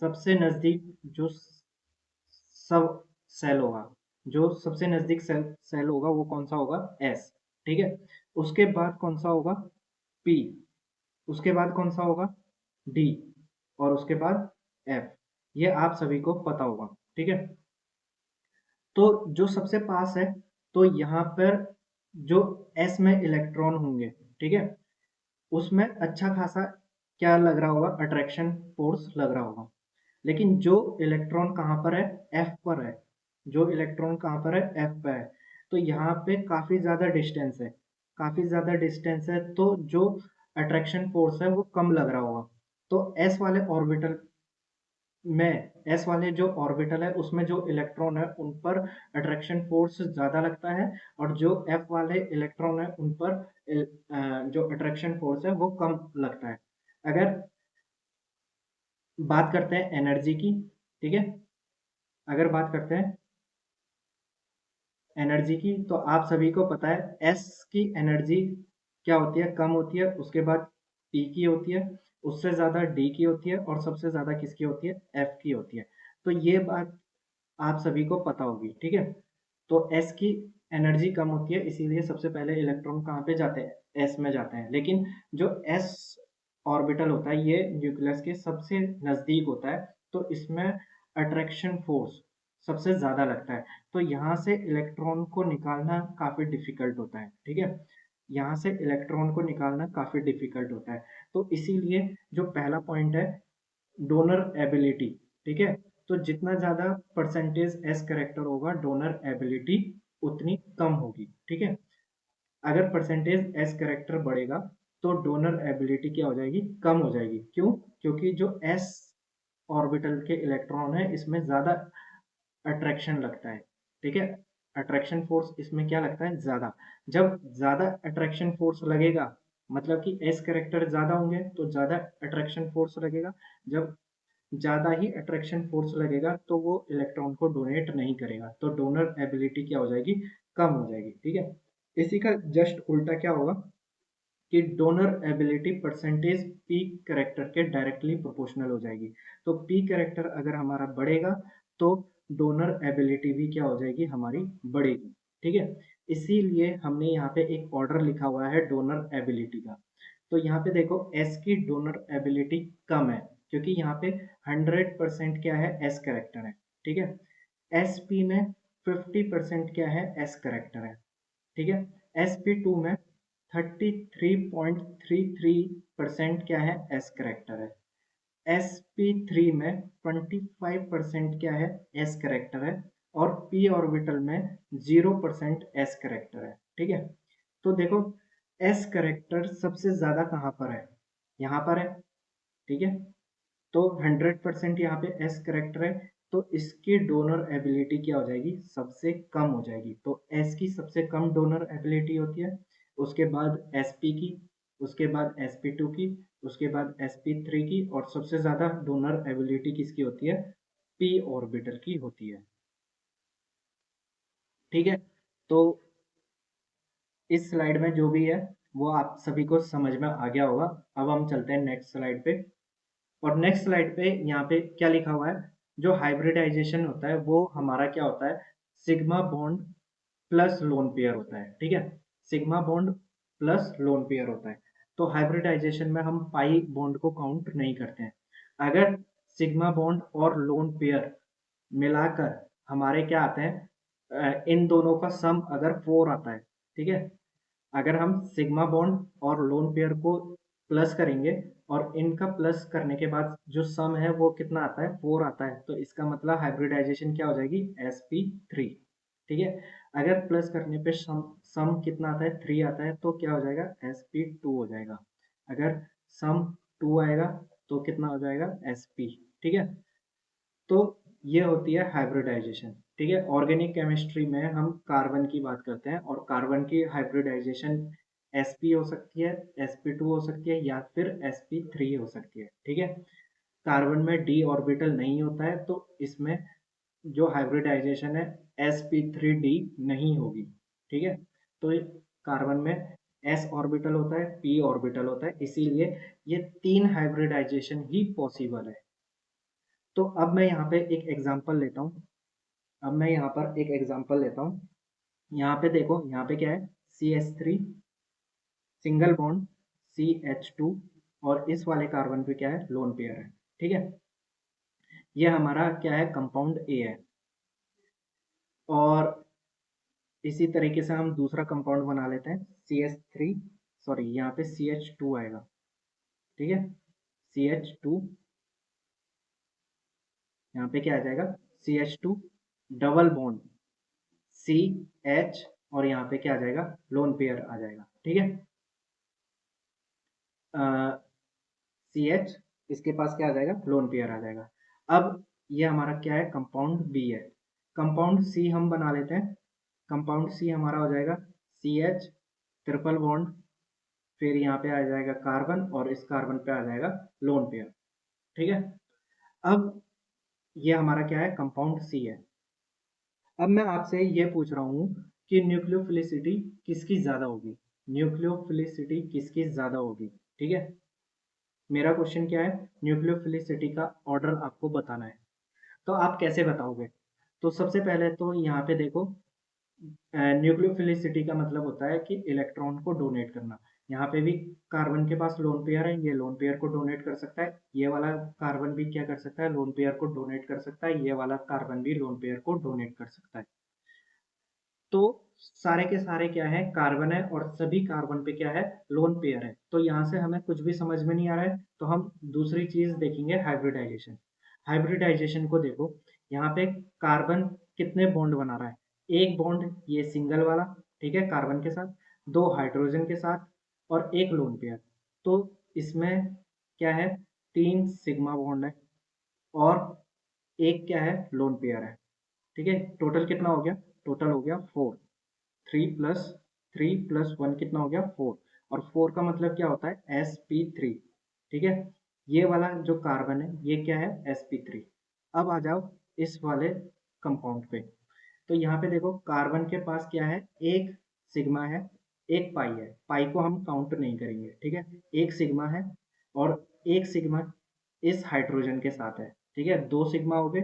सबसे नजदीक जो सब सेल होगा, जो सबसे नजदीक सेल सेल होगा वो कौन सा होगा, एस। ठीक है, उसके बाद कौन सा होगा, पी, उसके बाद कौन सा होगा, डी, और उसके बाद एफ। ये आप सभी को पता होगा। ठीक है, तो जो सबसे पास है, तो यहाँ पर जो एस में इलेक्ट्रॉन होंगे, ठीक है, उसमें अच्छा खासा क्या लग रहा होगा, अट्रैक्शन फोर्स लग रहा होगा। लेकिन जो इलेक्ट्रॉन कहाँ पर है, एफ पर है, जो इलेक्ट्रॉन कहाँ पर है, एफ पर है, तो यहाँ पे काफी ज्यादा डिस्टेंस है, काफी ज्यादा डिस्टेंस है, तो जो अट्रैक्शन फोर्स है वो कम लग रहा होगा। तो एस वाले ऑर्बिटल में, एस वाले जो ऑर्बिटल है उसमें जो इलेक्ट्रॉन है उन पर अट्रैक्शन फोर्स ज्यादा लगता है, और जो एफ वाले इलेक्ट्रॉन है उन पर जो अट्रैक्शन फोर्स है वो कम लगता है। अगर बात करते हैं एनर्जी की, ठीक है, अगर बात करते हैं एनर्जी की, तो आप सभी को पता है एस की एनर्जी क्या होती है, कम होती है, उसके बाद पी की होती है, उससे ज़्यादा डी की होती है और सबसे ज़्यादा किसकी होती है, एफ की होती है। तो ये बात आप सभी को पता होगी, ठीक है। तो एस की एनर्जी कम होती है, इसीलिए सबसे पहले इलेक्ट्रॉन कहाँ पे जाते हैं, एस में जाते हैं। लेकिन जो एस ऑर्बिटल होता है ये न्यूक्लियस के सबसे नज़दीक होता है, तो इसमें अट्रैक्शन फोर्स सबसे ज़्यादा लगता है। तो यहाँ से इलेक्ट्रॉन को निकालना काफ़ी डिफिकल्ट होता है, ठीक है। यहाँ से इलेक्ट्रॉन को निकालना काफ़ी डिफिकल्ट होता है। तो इसीलिए जो पहला पॉइंट है, डोनर एबिलिटी, ठीक है। तो जितना ज़्यादा परसेंटेज एस करेक्टर होगा, डोनर एबिलिटी उतनी कम होगी, ठीक है। अगर परसेंटेज एस करेक्टर बढ़ेगा तो डोनर एबिलिटी क्या हो जाएगी, कम हो जाएगी। क्यों? क्योंकि जो एस ऑर्बिटल के इलेक्ट्रॉन है इसमें ज़्यादा अट्रैक्शन लगता है, ठीक है। अट्रैक्शन फोर्स इसमें क्या लगता है, ज़्यादा। जब ज़्यादा अट्रैक्शन फोर्स लगेगा, मतलब कि एस करेक्टर ज़्यादा होंगे तो ज़्यादा अट्रैक्शन फोर्स लगेगा। जब ज़्यादा ही अट्रैक्शन फोर्स लगेगा तो वो इलेक्ट्रॉन को डोनेट नहीं करेगा, तो डोनर एबिलिटी क्या हो जाएगी, कम हो जाएगी, ठीक है। इसी का जस्ट उल्टा क्या होगा कि donor ability percentage P character के डायरेक्टली प्रोपोर्शनल हो जाएगी। तो पी करेक्टर अगर हमारा बढ़ेगा तो डोनर एबिलिटी भी क्या हो जाएगी, हमारी बढ़ेगी, ठीक है। इसीलिए हमने यहाँ पे एक ऑर्डर लिखा हुआ है डोनर एबिलिटी का। तो यहाँ पे देखो एस की डोनर एबिलिटी कम है, क्योंकि यहाँ पे 100% क्या है, एस करेक्टर है, ठीक है। एस पी में 50% क्या है, एस करेक्टर है, ठीक है। एस पी टू में 33.33% क्या है, एस करेक्टर है। एस पी थ्री में 25% क्या है, एस करेक्टर है। और पी ऑर्बिटल में 0% एस करेक्टर है, ठीक है। तो देखो एस करेक्टर सबसे ज्यादा कहाँ पर है, यहाँ पर है, ठीक है। तो 100% यहाँ पे एस करेक्टर है, तो इसकी डोनर एबिलिटी क्या हो जाएगी, सबसे कम हो जाएगी। तो एस की सबसे कम डोनर एबिलिटी होती है, उसके बाद एस पी की, उसके बाद एस पी टू की, उसके बाद एस पी थ्री की, और सबसे ज़्यादा डोनर एबिलिटी किसकी होती है, पी ऑर्बिटल की होती है, ठीक है। तो इस स्लाइड में जो भी है वो आप सभी को समझ में आ गया होगा। अब हम चलते हैं नेक्स्ट स्लाइड पे। और नेक्स्ट स्लाइड पे यहाँ पे क्या लिखा हुआ है, जो हाइब्रिडाइजेशन होता है वो हमारा क्या होता है, sigma bond plus lone pair होता है, ठीक है। Sigma bond plus lone pair होता है। तो हाइब्रिडाइजेशन में हम पाई बॉन्ड को काउंट नहीं करते हैं। अगर सिग्मा बॉन्ड और लोन पेयर मिलाकर हमारे क्या आते हैं, इन दोनों का सम अगर 4 आता है, ठीक है। अगर हम सिग्मा बॉन्ड और लोन पेयर को प्लस करेंगे और इनका प्लस करने के बाद जो सम है वो कितना आता है, 4 आता है, तो इसका मतलब हाइब्रिडाइजेशन क्या हो जाएगी, sp3, ठीक है। अगर प्लस करने पे सम कितना आता है, 3 आता है, तो क्या हो जाएगा, sp2 हो जाएगा। अगर सम 2 आएगा तो कितना हो जाएगा, sp, ठीक है। तो ये होती है हाइब्रिडाइजेशन, ठीक है। ऑर्गेनिक केमिस्ट्री में हम कार्बन की बात करते हैं और कार्बन की हाइब्रिडाइजेशन sp हो सकती है, sp2 हो सकती है, या फिर sp3 हो सकती है, ठीक है। कार्बन में d ऑर्बिटल नहीं होता है, तो इसमें जो हाइब्रिडाइजेशन है sp3d नहीं होगी, ठीक है। तो कार्बन में s ऑर्बिटल होता है, p ऑर्बिटल होता है, इसीलिए ये 3 हाइब्रिडाइजेशन ही पॉसिबल है। तो अब मैं यहाँ पे एक एग्जांपल लेता हूँ। अब मैं यहाँ पर एक एग्जांपल लेता हूँ। यहाँ पे देखो, यहाँ पे क्या है, CH3 सिंगल बॉन्ड CH2, और इस वाले कार्बन पे क्या है, लोन पेयर है, ठीक है। ये हमारा क्या है, कंपाउंड ए है। और इसी तरीके से हम दूसरा कंपाउंड बना लेते हैं, CH3, सॉरी यहाँ पे CH2 आएगा, ठीक है। CH2, यहाँ पे क्या आ जाएगा, CH2 डबल बॉन्ड CH, और यहाँ पे क्या आ जाएगा, लोन पेयर आ जाएगा, ठीक है। CH, इसके पास क्या आ जाएगा, लोन पेयर आ जाएगा। अब ये हमारा क्या है, कंपाउंड बी है। कंपाउंड सी हम बना लेते हैं। कंपाउंड सी हमारा हो जाएगा CH ट्रिपल बॉन्ड, फिर यहाँ पे आ जाएगा कार्बन, और इस कार्बन पे आ जाएगा लोन पेयर, ठीक है। अब ये हमारा क्या है, कंपाउंड सी है। अब मैं आपसे ये पूछ रहा हूँ कि न्यूक्लियोफिलिसिटी किसकी ज़्यादा होगी। न्यूक्लियोफिलिसिटी किसकी ज़्यादा होगी, ठीक है। मेरा क्वेश्चन क्या है, न्यूक्लियोफिलिसिटी का ऑर्डर आपको बताना है। तो आप कैसे बताओगे? तो सबसे पहले तो यहाँ पे देखो, न्यूक्लियोफिलिसिटी का मतलब होता है कि इलेक्ट्रॉन को डोनेट करना। यहाँ पे भी कार्बन के पास लोन पेयर है, ये लोन पेयर को डोनेट कर सकता है, ये वाला कार्बन भी क्या कर सकता है, लोन पेयर को डोनेट कर सकता है, ये वाला कार्बन भी लोन पेयर को डोनेट कर सकता है। तो सारे के सारे क्या है, कार्बन है, और सभी कार्बन पे क्या है, लोन पेयर है। तो यहाँ से हमें कुछ भी समझ में नहीं आ रहा है, तो हम दूसरी चीज देखेंगे, हाइब्रिडाइजेशन। हाइब्रिडाइजेशन को देखो, यहाँ पे कार्बन कितने बॉन्ड बना रहा है, एक बॉन्ड ये सिंगल वाला, ठीक है, कार्बन के साथ, दो हाइड्रोजन के साथ, और एक लोन पेयर। तो इसमें क्या है, तीन सिग्मा बॉन्ड है, और एक क्या है, लोन पेयर है, ठीक है। टोटल कितना हो गया, टोटल हो गया 4। 3 + 1 कितना हो गया, 4। और 4 का मतलब क्या होता है, sp3, ठीक है। ये वाला जो कार्बन है ये क्या है, sp3। अब आ जाओ इस वाले कंपाउंड पे। तो यहाँ पे देखो, कार्बन के पास क्या है, एक सिग्मा है, एक पाई है, पाई को हम काउंट नहीं करेंगे, ठीक है। एक सिग्मा है, और एक सिग्मा इस हाइड्रोजन के साथ है, ठीक है, दो सिग्मा हो गए।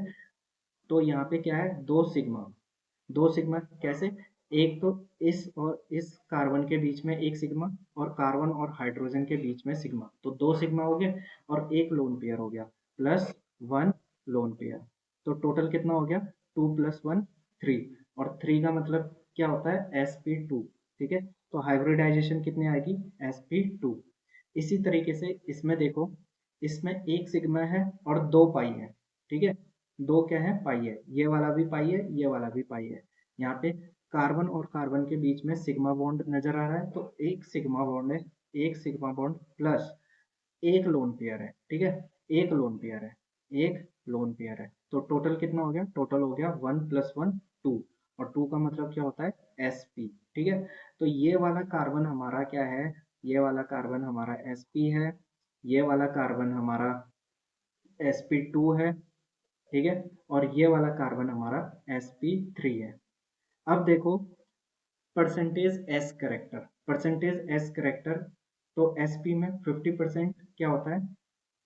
तो यहाँ पे क्या है, दो सिग्मा। दो सिग्मा कैसे, एक तो इस और इस कार्बन के बीच में एक सिग्मा, और कार्बन और हाइड्रोजन के बीच में सिग्मा, तो दो सिग्मा हो गए, और एक लोन पेयर हो गया, प्लस 1 लोन पेयर। तो टोटल कितना हो गया, 2 + 1 3। और 3 का मतलब क्या होता है, sp2, ठीक है। तो हाइब्रिडाइजेशन कितनी आएगी, sp2। इसी तरीके से इसमें देखो, इसमें एक सिग्मा है और दो पाई है, ठीक है, दो क्या है, पाई है, ये वाला भी पाई है, ये वाला भी पाई है। यहाँ पे कार्बन और कार्बन के बीच में सिग्मा बॉन्ड नजर आ रहा है, तो एक सिग्मा बॉन्ड है, एक सिग्मा बॉन्ड प्लस एक लोन पेयर है, ठीक है, एक लोन पेयर है, एक लोन पेयर है। तो टोटल कितना हो गया, टोटल हो गया 1 + 1 2। और 2 का मतलब क्या होता है, sp, ठीक है। तो ये वाला कार्बन हमारा क्या है, ये वाला कार्बन हमारा sp है, ये वाला कार्बन हमारा sp2 है, ठीक है, और ये वाला कार्बन हमारा sp3 है। अब देखो, percentage S character, percentage S character, तो sp में 50% क्या होता है,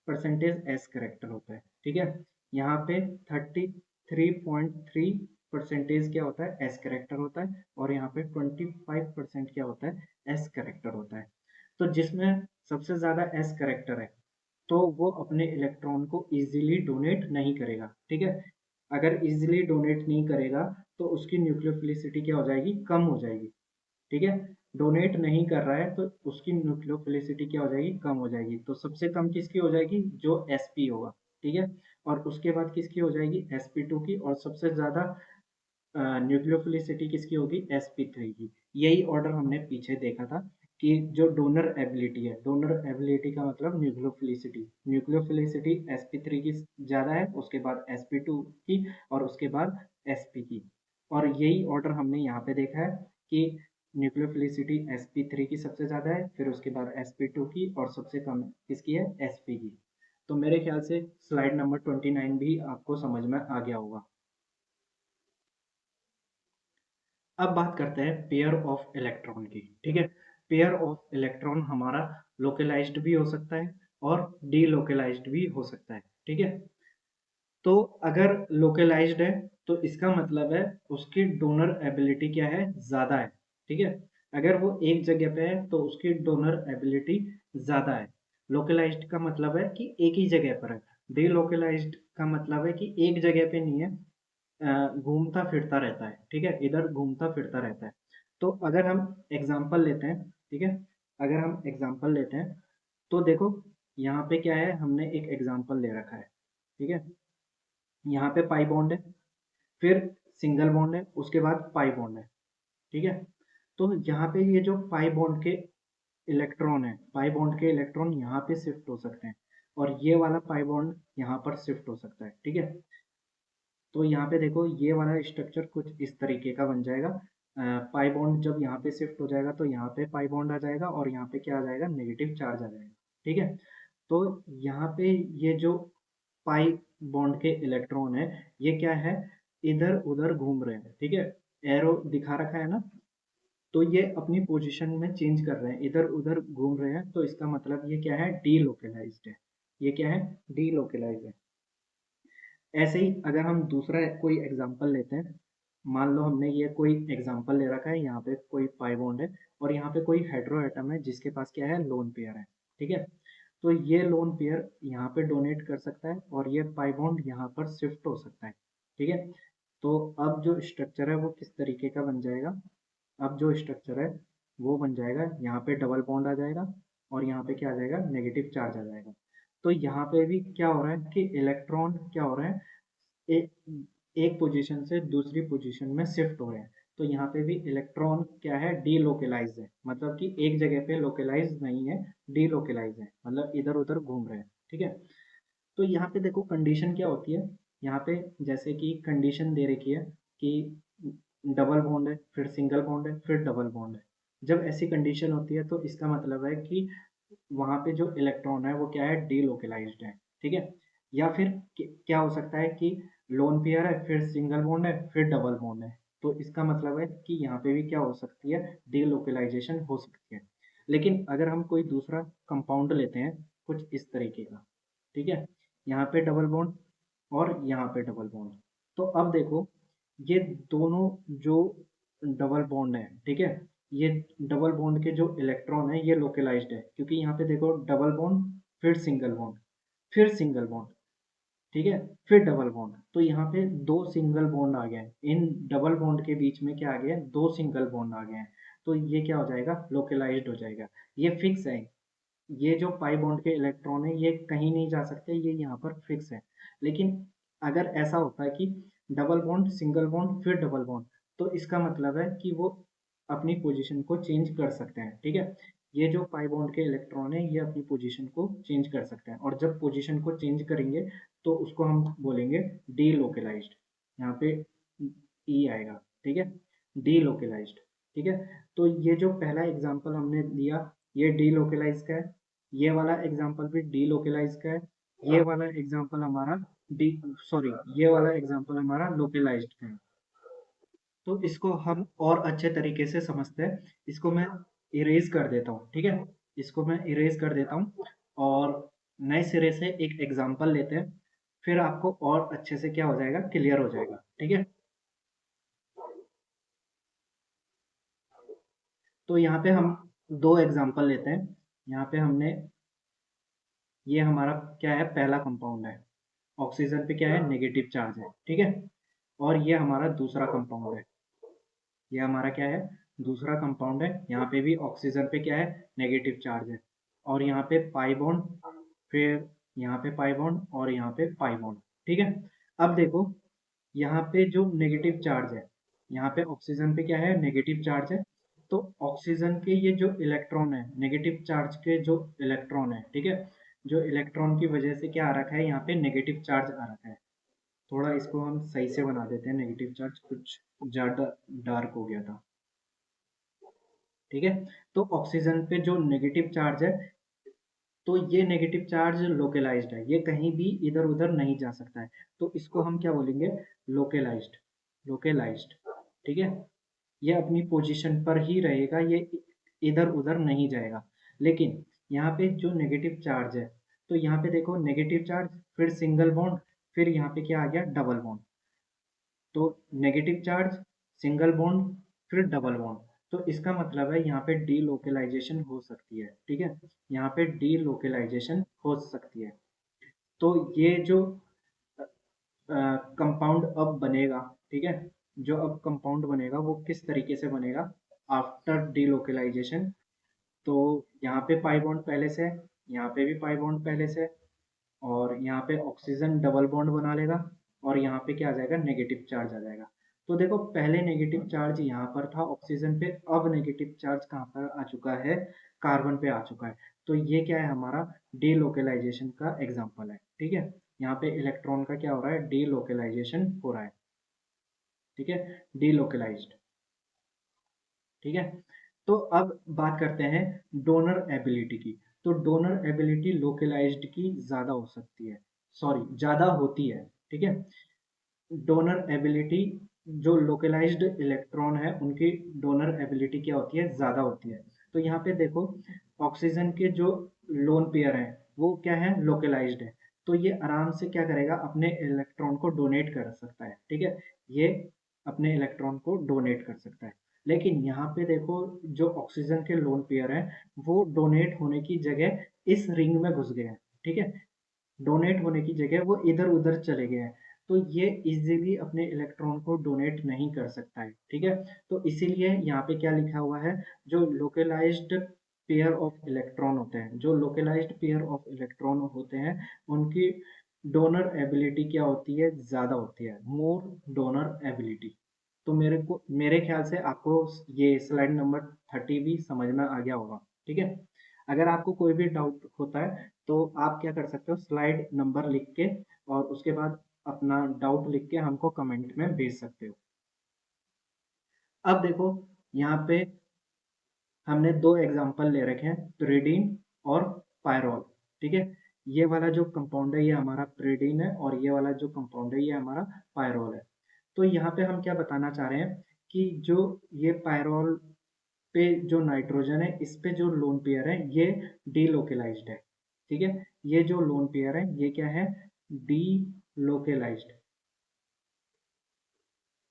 परसेंटेज एस करेक्टर होता है, ठीक है। यहाँ पे 33.3 परसेंटेज क्या होता है, एस करेक्टर होता है, और यहाँ पे 25% क्या होता है, एस करेक्टर होता है। तो जिसमें सबसे ज्यादा एस करेक्टर है, तो वो अपने इलेक्ट्रॉन को इजीली डोनेट नहीं करेगा, ठीक है। अगर इजीली डोनेट नहीं करेगा, तो उसकी न्यूक्लियोफिलिसिटी क्या हो जाएगी, कम हो जाएगी, ठीक है। डोनेट नहीं कर रहा है, तो उसकी न्यूक्लियोफिलिसिटी क्या हो जाएगी, कम हो जाएगी। तो सबसे कम किसकी हो जाएगी, जो sp होगा, ठीक है। और उसके बाद किसकी हो जाएगी, sp2 की, और सबसे ज्यादा न्यूक्लियोफिलिसिटी किसकी होगी, sp3 की। यही ऑर्डर हमने पीछे देखा था, कि जो डोनर एबिलिटी है, डोनर एबिलिटी का मतलब न्यूक्लियोफिलिसिटी, न्यूक्लियोफिलिसिटी sp3 की ज्यादा है, उसके बाद sp2 की, और उसके बाद sp की। और यही ऑर्डर हमने यहाँ पे देखा है, कि न्यूक्लियोफिलिसिटी sp3 की सबसे ज्यादा है, फिर उसके बाद sp2 की, और सबसे कम किसकी है, sp की। तो मेरे ख्याल से स्लाइड नंबर 29 भी आपको समझ में आ गया होगा। अब बात करते हैं पेयर ऑफ इलेक्ट्रॉन की, ठीक है। पेयर ऑफ इलेक्ट्रॉन हमारा लोकलाइज्ड भी हो सकता है, और डीलोकलाइज्ड भी हो सकता है, ठीक है। तो अगर लोकलाइज्ड है, तो इसका मतलब है उसकी डोनर एबिलिटी क्या है, ज्यादा है, ठीक है। अगर वो एक जगह पे है, तो उसकी डोनर एबिलिटी ज्यादा है। लोकलाइज्ड का मतलब है कि एक ही जगह पर है। डीलोकलाइज्ड का मतलब है कि एक जगह पे नहीं है, घूमता फिरता रहता है, ठीक है, इधर घूमता फिरता रहता है। तो अगर हम एग्जाम्पल लेते हैं, ठीक है, अगर हम एग्जाम्पल लेते हैं, तो देखो, यहाँ पे क्या है, हमने एक एग्जाम्पल ले रखा है, ठीक है। यहाँ पे पाई बॉन्ड है, फिर सिंगल बॉन्ड है, उसके बाद पाई बॉन्ड है, ठीक है। तो यहाँ पे ये जो पाई बॉन्ड के इलेक्ट्रॉन है, पाई बॉन्ड के इलेक्ट्रॉन यहाँ पे शिफ्ट हो सकते हैं, और ये वाला पाई बॉन्ड यहाँ पर शिफ्ट हो सकता है, ठीक है। तो यहाँ पे देखो, ये वाला स्ट्रक्चर कुछ इस तरीके का बन जाएगा। पाई बॉन्ड जब यहाँ पे शिफ्ट हो जाएगा, तो यहाँ पे पाई बॉन्ड आ जाएगा, और यहाँ पे क्या आ जाएगा, नेगेटिव चार्ज आ जाएगा, ठीक है। तो यहाँ पे ये जो पाई बॉन्ड के इलेक्ट्रॉन है, ये क्या है, इधर उधर घूम रहे हैं, ठीक है। एरो दिखा रखा है ना, तो ये अपनी पोजीशन में चेंज कर रहे हैं, इधर उधर घूम रहे हैं, तो इसका मतलब ये क्या है, डीलोकेलाइज्ड है। ये क्या है, डीलोकेलाइज्ड है। ऐसे ही अगर हम दूसरा कोई एग्जांपल लेते हैं, मान लो हमने ये कोई एग्जांपल ले रखा है, यहाँ पे कोई पाई बॉन्ड है और यहाँ पे कोई हेटेरो एटम है जिसके पास क्या है, लोन पेयर है। ठीक है, तो ये लोन पेयर यहाँ पे डोनेट कर सकता है और ये पाई बॉन्ड यहाँ पर शिफ्ट हो सकता है। ठीक है, तो अब जो स्ट्रक्चर है वो किस तरीके का बन जाएगा, अब जो स्ट्रक्चर है वो बन जाएगा, यहाँ पे डबल बॉन्ड आ जाएगा और यहाँ पे क्या आ जाएगा, नेगेटिव चार्ज आ जाएगा। तो यहाँ पे भी क्या हो रहा है कि इलेक्ट्रॉन क्या हो रहा है, एक एक पोजीशन से दूसरी पोजीशन में शिफ्ट हो रहे हैं। तो यहाँ पे भी इलेक्ट्रॉन क्या है, डीलोकेलाइज है, मतलब कि एक जगह पे लोकेलाइज नहीं है, डीलोकेलाइज है, मतलब इधर उधर घूम रहे हैं। ठीक है, तो यहाँ पे देखो कंडीशन क्या होती है, यहाँ पे जैसे कि कंडीशन दे रखी है कि डबल बॉन्ड है, फिर सिंगल बॉन्ड है, फिर डबल बॉन्ड है। जब ऐसी कंडीशन होती है तो इसका मतलब है कि वहाँ पे जो इलेक्ट्रॉन है वो क्या है, डीलोकेलाइज्ड है। ठीक है, या फिर क्या हो सकता है कि लोन पेयर है, फिर सिंगल बॉन्ड है, फिर डबल बॉन्ड है, तो इसका मतलब है कि यहाँ पे भी क्या हो सकती है, डीलोकेलाइजेशन हो सकती है। लेकिन अगर हम कोई दूसरा कंपाउंड लेते हैं कुछ इस तरीके का, ठीक है, यहाँ पे डबल बॉन्ड और यहाँ पे डबल बॉन्ड, तो अब देखो ये दोनों जो डबल बॉन्ड है, ठीक है, ये डबल बॉन्ड के जो इलेक्ट्रॉन है ये लोकलाइज्ड है, क्योंकि यहाँ पे देखो डबल बॉन्ड, फिर सिंगल बॉन्ड, फिर सिंगल बॉन्ड, ठीक है, फिर डबल बॉन्ड, तो यहाँ पे दो सिंगल बॉन्ड आ गए हैं, इन डबल बॉन्ड के बीच में क्या आ गया है, दो सिंगल बॉन्ड आ गए हैं। तो ये क्या हो जाएगा, लोकलाइज्ड हो जाएगा, ये फिक्स है। ये जो पाई बॉन्ड के इलेक्ट्रॉन है ये कहीं नहीं जा सकते, ये यहाँ पर फिक्स है। लेकिन अगर ऐसा होता है कि डबल बॉन्ड, सिंगल बॉन्ड, फिर डबल बॉन्ड, तो इसका मतलब है कि वो अपनी पोजीशन को चेंज कर सकते हैं। ठीक है, ये जो पाई बॉन्ड के इलेक्ट्रॉन है ये अपनी पोजीशन को चेंज कर सकते हैं, और जब पोजीशन को चेंज करेंगे तो उसको हम बोलेंगे डीलोकेलाइज्ड। यहाँ पे ई आएगा। ठीक है, डीलोकेलाइज्ड। ठीक है, तो ये जो पहला एग्जांपल हमने दिया ये डीलोकेलाइज का है, ये वाला एग्जांपल भी डीलोकेलाइज का है, ये वाला एग्जांपल हमारा डी सॉरी ये वाला एग्जांपल हमारा लोकेलाइज्ड का है। तो इसको हम और अच्छे तरीके से समझते हैं, इसको मैं इरेज कर देता हूँ। ठीक है, इसको मैं इरेज कर देता हूँ और नए सिरे से एक एग्जांपल लेते हैं, फिर आपको और अच्छे से क्या हो जाएगा, क्लियर हो जाएगा। ठीक है, तो यहाँ पे हम दो एग्जांपल लेते हैं। यहाँ पे हमने, ये हमारा क्या है, पहला कंपाउंड है, ऑक्सीजन पे क्या है, नेगेटिव चार्ज है। ठीक है, और ये हमारा दूसरा कंपाउंड है, ये हमारा क्या है, दूसरा कंपाउंड है, यहाँ पे भी ऑक्सीजन पे क्या है, नेगेटिव चार्ज है, और यहाँ पे पाई बॉन्ड, फिर यहाँ पे पाई बॉन्ड और यहाँ पे पाई बॉन्ड। ठीक है, अब देखो यहाँ पे जो नेगेटिव चार्ज है, यहाँ पे ऑक्सीजन पे क्या है, नेगेटिव चार्ज है, तो ऑक्सीजन के ये जो इलेक्ट्रॉन है, नेगेटिव चार्ज के जो इलेक्ट्रॉन है, ठीक है, जो इलेक्ट्रॉन की वजह से क्या आ रखा है, यहाँ पे नेगेटिव चार्ज आ रखा है। थोड़ा इसको हम सही से बना देते हैं, नेगेटिव चार्ज कुछ ज़्यादा डार्क हो गया था। ठीक है, तो ऑक्सीजन पे जो नेगेटिव चार्ज है, तो ये नेगेटिव चार्ज लोकलाइज्ड है, ये कहीं भी इधर उधर नहीं जा सकता है, तो इसको हम क्या बोलेंगे, लोकलाइज्ड। लोकलाइज्ड, ठीक है, ये अपनी पोजीशन पर ही रहेगा, ये इधर उधर नहीं जाएगा। लेकिन यहाँ पे जो नेगेटिव चार्ज है, तो यहाँ पे देखो नेगेटिव चार्ज, फिर सिंगल बॉन्ड, फिर यहाँ पे क्या आ गया, डबल बॉन्ड, तो नेगेटिव चार्ज, सिंगल बॉन्ड, फिर डबल बॉन्ड, तो इसका मतलब है यहाँ पे डीलोकेलाइजेशन हो सकती है। ठीक है, यहाँ पे डीलोकेलाइजेशन हो सकती है। तो ये जो कंपाउंड अब बनेगा, ठीक है, जो अब कंपाउंड बनेगा वो किस तरीके से बनेगा, आफ्टर डीलोकेलाइजेशन, तो यहाँ पे पाई बॉन्ड पहले से है, यहाँ पे भी पाई बॉन्ड पहले से है, और यहाँ पे ऑक्सीजन डबल बॉन्ड बना लेगा, और यहाँ पे क्या आ जाएगा, नेगेटिव चार्ज आ जाएगा। तो देखो पहले नेगेटिव चार्ज यहाँ पर था ऑक्सीजन पे, अब नेगेटिव चार्ज कहाँ पर आ चुका है, कार्बन पे आ चुका है। तो ये क्या है, हमारा डीलोकेलाइजेशन का एग्जाम्पल है। ठीक है, यहाँ पे इलेक्ट्रॉन का क्या हो रहा है, डीलोकेलाइजेशन हो रहा है। ठीक है, डीलोकेलाइज्ड। ठीक है, तो अब बात करते हैं डोनर एबिलिटी की। तो डोनर एबिलिटी लोकलाइज्ड की ज़्यादा हो सकती है, सॉरी ज़्यादा होती है। ठीक है, डोनर एबिलिटी जो लोकलाइज्ड इलेक्ट्रॉन है उनकी डोनर एबिलिटी क्या होती है, ज़्यादा होती है। तो यहाँ पे देखो ऑक्सीजन के जो लोन पेयर हैं वो क्या है, लोकलाइज्ड है। तो ये आराम से क्या करेगा, अपने इलेक्ट्रॉन को डोनेट कर सकता है, ठीक है, ये अपने इलेक्ट्रॉन को डोनेट कर सकता है। लेकिन यहाँ पे देखो जो ऑक्सीजन के लोन पेयर हैं वो डोनेट होने की जगह इस रिंग में घुस गए हैं, ठीक है, डोनेट होने की जगह वो इधर उधर चले गए हैं। तो ये इजीली अपने इलेक्ट्रॉन को डोनेट नहीं कर सकता है, ठीक है। तो इसीलिए यहाँ पे क्या लिखा हुआ है, जो लोकलाइज्ड पेयर ऑफ इलेक्ट्रॉन होते हैं, जो लोकलाइज्ड पेयर ऑफ इलेक्ट्रॉन होते हैं उनकी डोनर एबिलिटी क्या होती है, ज्यादा होती है, मोर डोनर एबिलिटी। तो मेरे ख्याल से आपको ये स्लाइड नंबर 30 भी समझ में आ गया होगा, ठीक है। अगर आपको कोई भी डाउट होता है तो आप क्या कर सकते हो, स्लाइड नंबर लिख के और उसके बाद अपना डाउट लिख के हमको कमेंट में भेज सकते हो। अब देखो यहाँ पे हमने दो एग्जांपल ले रखे हैं, pyridine और पायरोल, ठीक है। ये वाला जो कंपाउंड है ये हमारा pyridine है और ये वाला जो कंपाउंड है ये हमारा पायरोल है। तो यहाँ पे हम क्या बताना चाह रहे हैं कि जो ये पायरोल पे जो नाइट्रोजन है इस पे जो लोन पेयर है ये डीलोकलाइज्ड है, ठीक है। ये जो लोन पेयर है ये क्या है, डीलोकलाइज्ड,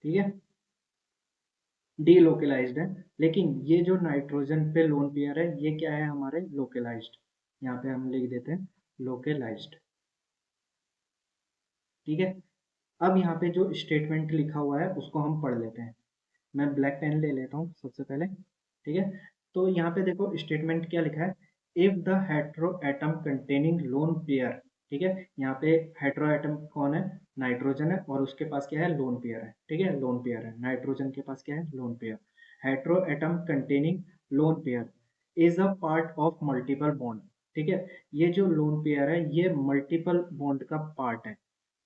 ठीक है, डीलोकलाइज्ड है। लेकिन ये जो नाइट्रोजन पे लोन पेयर है ये क्या है, हमारे लोकलाइज्ड। यहाँ पे हम लिख देते हैं लोकलाइज्ड, ठीक है। अब यहाँ पे जो स्टेटमेंट लिखा हुआ है उसको हम पढ़ लेते हैं। मैं ब्लैक पेन ले लेता हूँ सबसे पहले, ठीक है। तो यहाँ पे देखो स्टेटमेंट क्या लिखा है, if the hetero atom containing lone pair, ठीक है। यहाँ पे हेट्रो एटम कौन है, नाइट्रोजन है और उसके पास क्या है, लोन पेयर है, ठीक है, लोन पेयर है, नाइट्रोजन के पास क्या है, lone pair. Hetero atom containing lone pair is a part of multiple bond, ठीक है। ये जो लोन पेयर है ये मल्टीपल बॉन्ड का पार्ट है।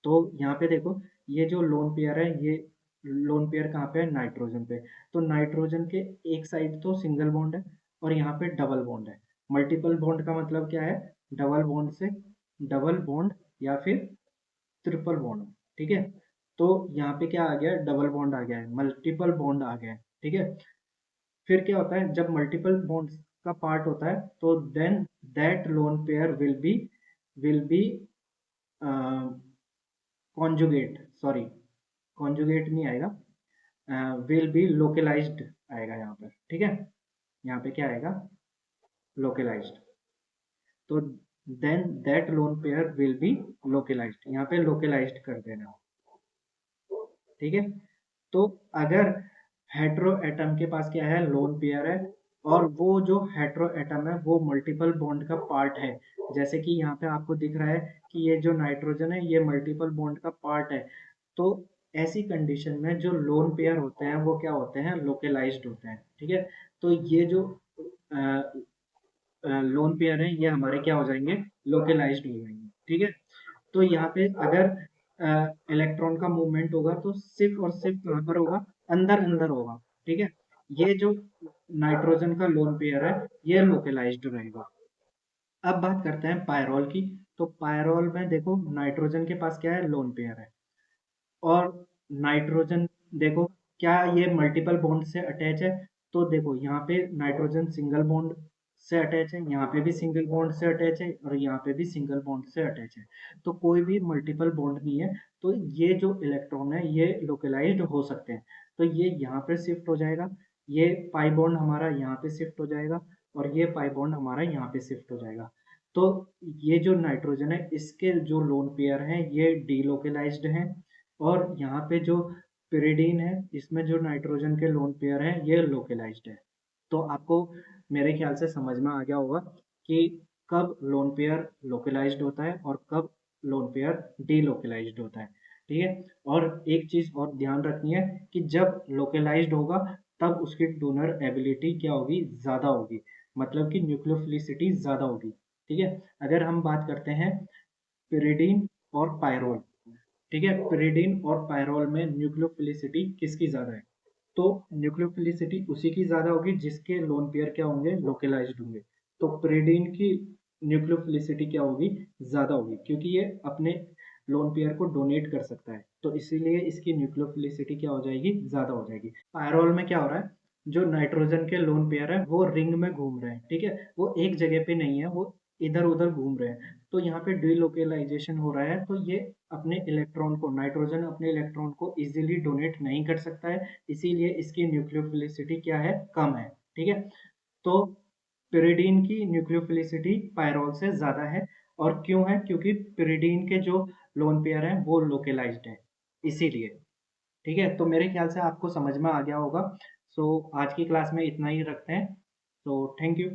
तो यहाँ पे देखो ये जो लोन पेयर है ये लोन पेयर कहाँ पे है, नाइट्रोजन पे। तो नाइट्रोजन के एक साइड तो सिंगल बॉन्ड है और यहाँ पे डबल बॉन्ड है। मल्टीपल बॉन्ड का मतलब क्या है, डबल बॉन्ड से डबल बॉन्ड या फिर ट्रिपल बॉन्ड, ठीक है। तो यहाँ पे क्या आ गया, डबल बॉन्ड आ गया है, मल्टीपल बॉन्ड आ गया है, ठीक है। फिर क्या होता है, जब मल्टीपल बॉन्ड्स का पार्ट होता है तो then that lone pair will be conjugate, sorry conjugate नहीं आएगा, विल बी लोकलाइज्ड आएगा यहाँ पर, ठीक है। यहाँ पे क्या आएगा, लोकलाइज्ड। तो then that lone pair will be localised, यहाँ पे लोकलाइज्ड कर देना, ठीक है। तो अगर हेट्रो एटम के पास क्या है, लोन पेयर है और वो जो हेट्रो एटम है वो मल्टीपल बॉन्ड का पार्ट है, जैसे कि यहाँ पे आपको दिख रहा है कि ये जो नाइट्रोजन है ये मल्टीपल बॉन्ड का पार्ट है। तो ऐसी कंडीशन में जो लोन पेयर होते हैं वो क्या होते हैं, लोकलाइज्ड होते हैं, ठीक है। तो ये जो लोन पेयर है ये हमारे क्या हो जाएंगे, लोकलाइज्ड हो जाएंगे, ठीक है। तो यहाँ पे अगर इलेक्ट्रॉन का मूवमेंट होगा तो सिर्फ और सिर्फ कहाँ पर होगा, अंदर अंदर होगा, ठीक है। ये जो नाइट्रोजन का लोन पेयर है ये लोकलाइज्ड रहेगा। अब बात करते हैं पायरोल की। तो पायरोल में देखो नाइट्रोजन के पास क्या है, लोन पेयर है और नाइट्रोजन देखो क्या ये मल्टीपल बॉन्ड से अटैच है। तो देखो यहाँ पे नाइट्रोजन सिंगल बॉन्ड से अटैच है, यहाँ पे भी सिंगल बॉन्ड से अटैच है और यहाँ पे भी सिंगल बॉन्ड से अटैच है। तो कोई भी मल्टीपल बॉन्ड नहीं है। तो ये जो इलेक्ट्रॉन है ये लोकलाइज्ड हो सकते हैं। तो ये यहाँ पे शिफ्ट हो जाएगा, ये पाई बॉन्ड हमारा यहाँ पे शिफ्ट हो जाएगा और ये पाई बॉन्ड हमारा यहाँ पे शिफ्ट हो जाएगा। तो ये जो नाइट्रोजन है इसके जो लोन पेयर हैं ये डीलोकलाइज्ड हैं और यहाँ पे जो pyridine है इसमें जो नाइट्रोजन के लोन पेयर हैं ये लोकलाइज्ड है। तो आपको मेरे ख्याल से समझ में आ गया होगा कि कब लोन पेयर लोकलाइज्ड होता है और कब लोन पेयर डीलोकलाइज्ड होता है, ठीक है। और एक चीज और ध्यान रखनी है कि जब लोकलाइज्ड होगा तब उसकी डोनर एबिलिटी क्या होगी, ज्यादा होगी, मतलब कि न्यूक्लियोफिलिसिटी ज्यादा होगी, ठीक है। अगर हम बात करते हैं pyridine और पायरोल, ठीक है, pyridine और पायरोल में न्यूक्लियोफिलिसिटी किसकी ज्यादा है, तो न्यूक्लियोफिलिसिटी उसी की ज्यादा होगी जिसके लोन पेयर क्या होंगे, लोकलाइज्ड होंगे। तो pyridine की न्यूक्लियोफिलिसिटी क्या होगी, ज्यादा होगी, क्योंकि ये अपने लोन पेयर को डोनेट कर सकता है, तो इसीलिए इसकी न्यूक्लियोफिलिसिटी क्या हो जाएगी, ज़्यादा हो जाएगी। पायरोल में क्या हो रहा है, जो नाइट्रोजन के लोन पेयर है वो रिंग में घूम रहे हैं, ठीक है, वो एक जगह पे नहीं है, वो इधर उधर घूम रहे हैं, तो यहाँ पे डिलोकेलाइजेशन हो रहा है, तो ये अपने इलेक्ट्रॉन को, नाइट्रोजन अपने इलेक्ट्रॉन को इजीली डोनेट नहीं कर सकता है, इसीलिए इसकी न्यूक्लियोफिलिसिटी क्या है, कम है, ठीक है। तो pyridine की न्यूक्लियोफिलिसिटी पायरोल से ज़्यादा है, और क्यों है, क्योंकि pyridine के जो लोन पेयर हैं वो लोकेलाइज्ड हैं, इसीलिए। ठीक है, तो मेरे ख्याल से आपको समझ में आ गया होगा। सो आज की क्लास में इतना ही रखते हैं। तो थैंक यू।